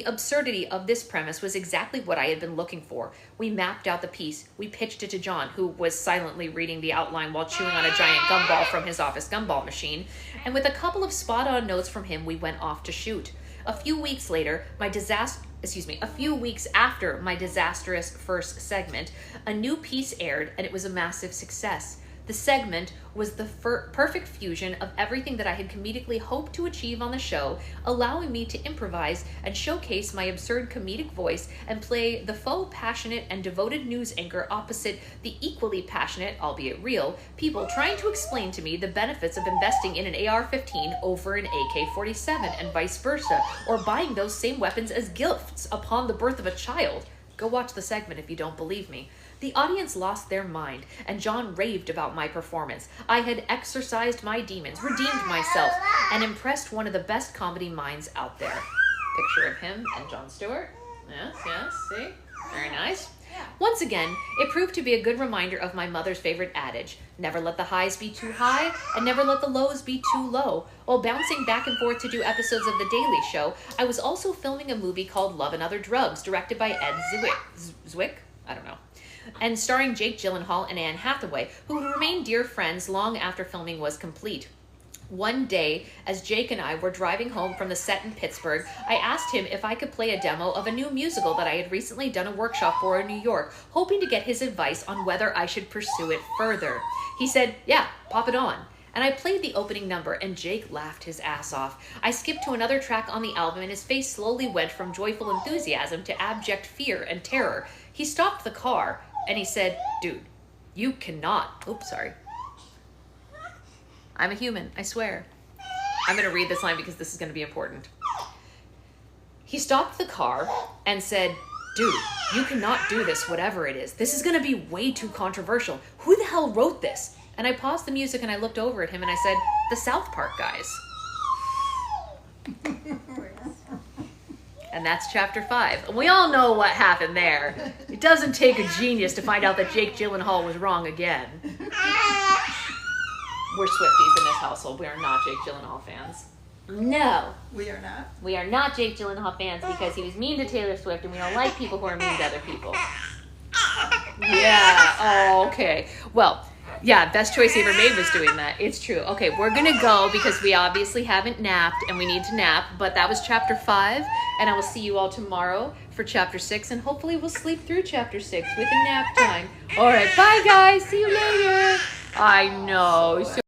absurdity of this premise was exactly what I had been looking for. We mapped out the piece. We pitched it to John, who was silently reading the outline while chewing on a giant gumball from his office gumball machine. And with a couple of spot-on notes from him, we went off to shoot. A few weeks after my disastrous first segment, a new piece aired, and it was a massive success. The segment was the perfect fusion of everything that I had comedically hoped to achieve on the show, allowing me to improvise and showcase my absurd comedic voice and play the faux passionate and devoted news anchor opposite the equally passionate, albeit real, people trying to explain to me the benefits of investing in an AR-15 over an AK-47 and vice versa, or buying those same weapons as gifts upon the birth of a child. Go watch the segment if you don't believe me. The audience lost their mind, and John raved about my performance. I had exorcised my demons, redeemed myself, and impressed one of the best comedy minds out there. Picture of him and Jon Stewart. Yes, see? Very nice. Once again, it proved to be a good reminder of my mother's favorite adage, never let the highs be too high, and never let the lows be too low. While bouncing back and forth to do episodes of The Daily Show, I was also filming a movie called Love and Other Drugs, directed by Ed Zwick? I don't know. And starring Jake Gyllenhaal and Anne Hathaway, who would remain dear friends long after filming was complete. One day, as Jake and I were driving home from the set in Pittsburgh, I asked him if I could play a demo of a new musical that I had recently done a workshop for in New York, hoping to get his advice on whether I should pursue it further. He said, "Yeah, pop it on." And I played the opening number, and Jake laughed his ass off. I skipped to another track on the album, and his face slowly went from joyful enthusiasm to abject fear and terror. He stopped the car, and he said, "Dude, you cannot..." Oops, sorry. I'm a human, I swear. I'm going to read this line because this is going to be important. He stopped the car and said, "Dude, you cannot do this, whatever it is. This is going to be way too controversial. Who the hell wrote this?" And I paused the music and I looked over at him and I said, "The South Park guys." And that's chapter 5. And we all know what happened there. It doesn't take a genius to find out that Jake Gyllenhaal was wrong again. We're Swifties in this household. We are not Jake Gyllenhaal fans. No. We are not? We are not Jake Gyllenhaal fans because he was mean to Taylor Swift and we don't like people who are mean to other people. Yeah. Oh, okay. Well, Yeah, best choice he ever made was doing that. It's true. Okay, we're gonna go because we obviously haven't napped and we need to nap, but that was chapter 5, and I will see you all tomorrow for chapter 6, and hopefully we'll sleep through chapter 6 with a nap time. All right, bye guys. See you later. I know.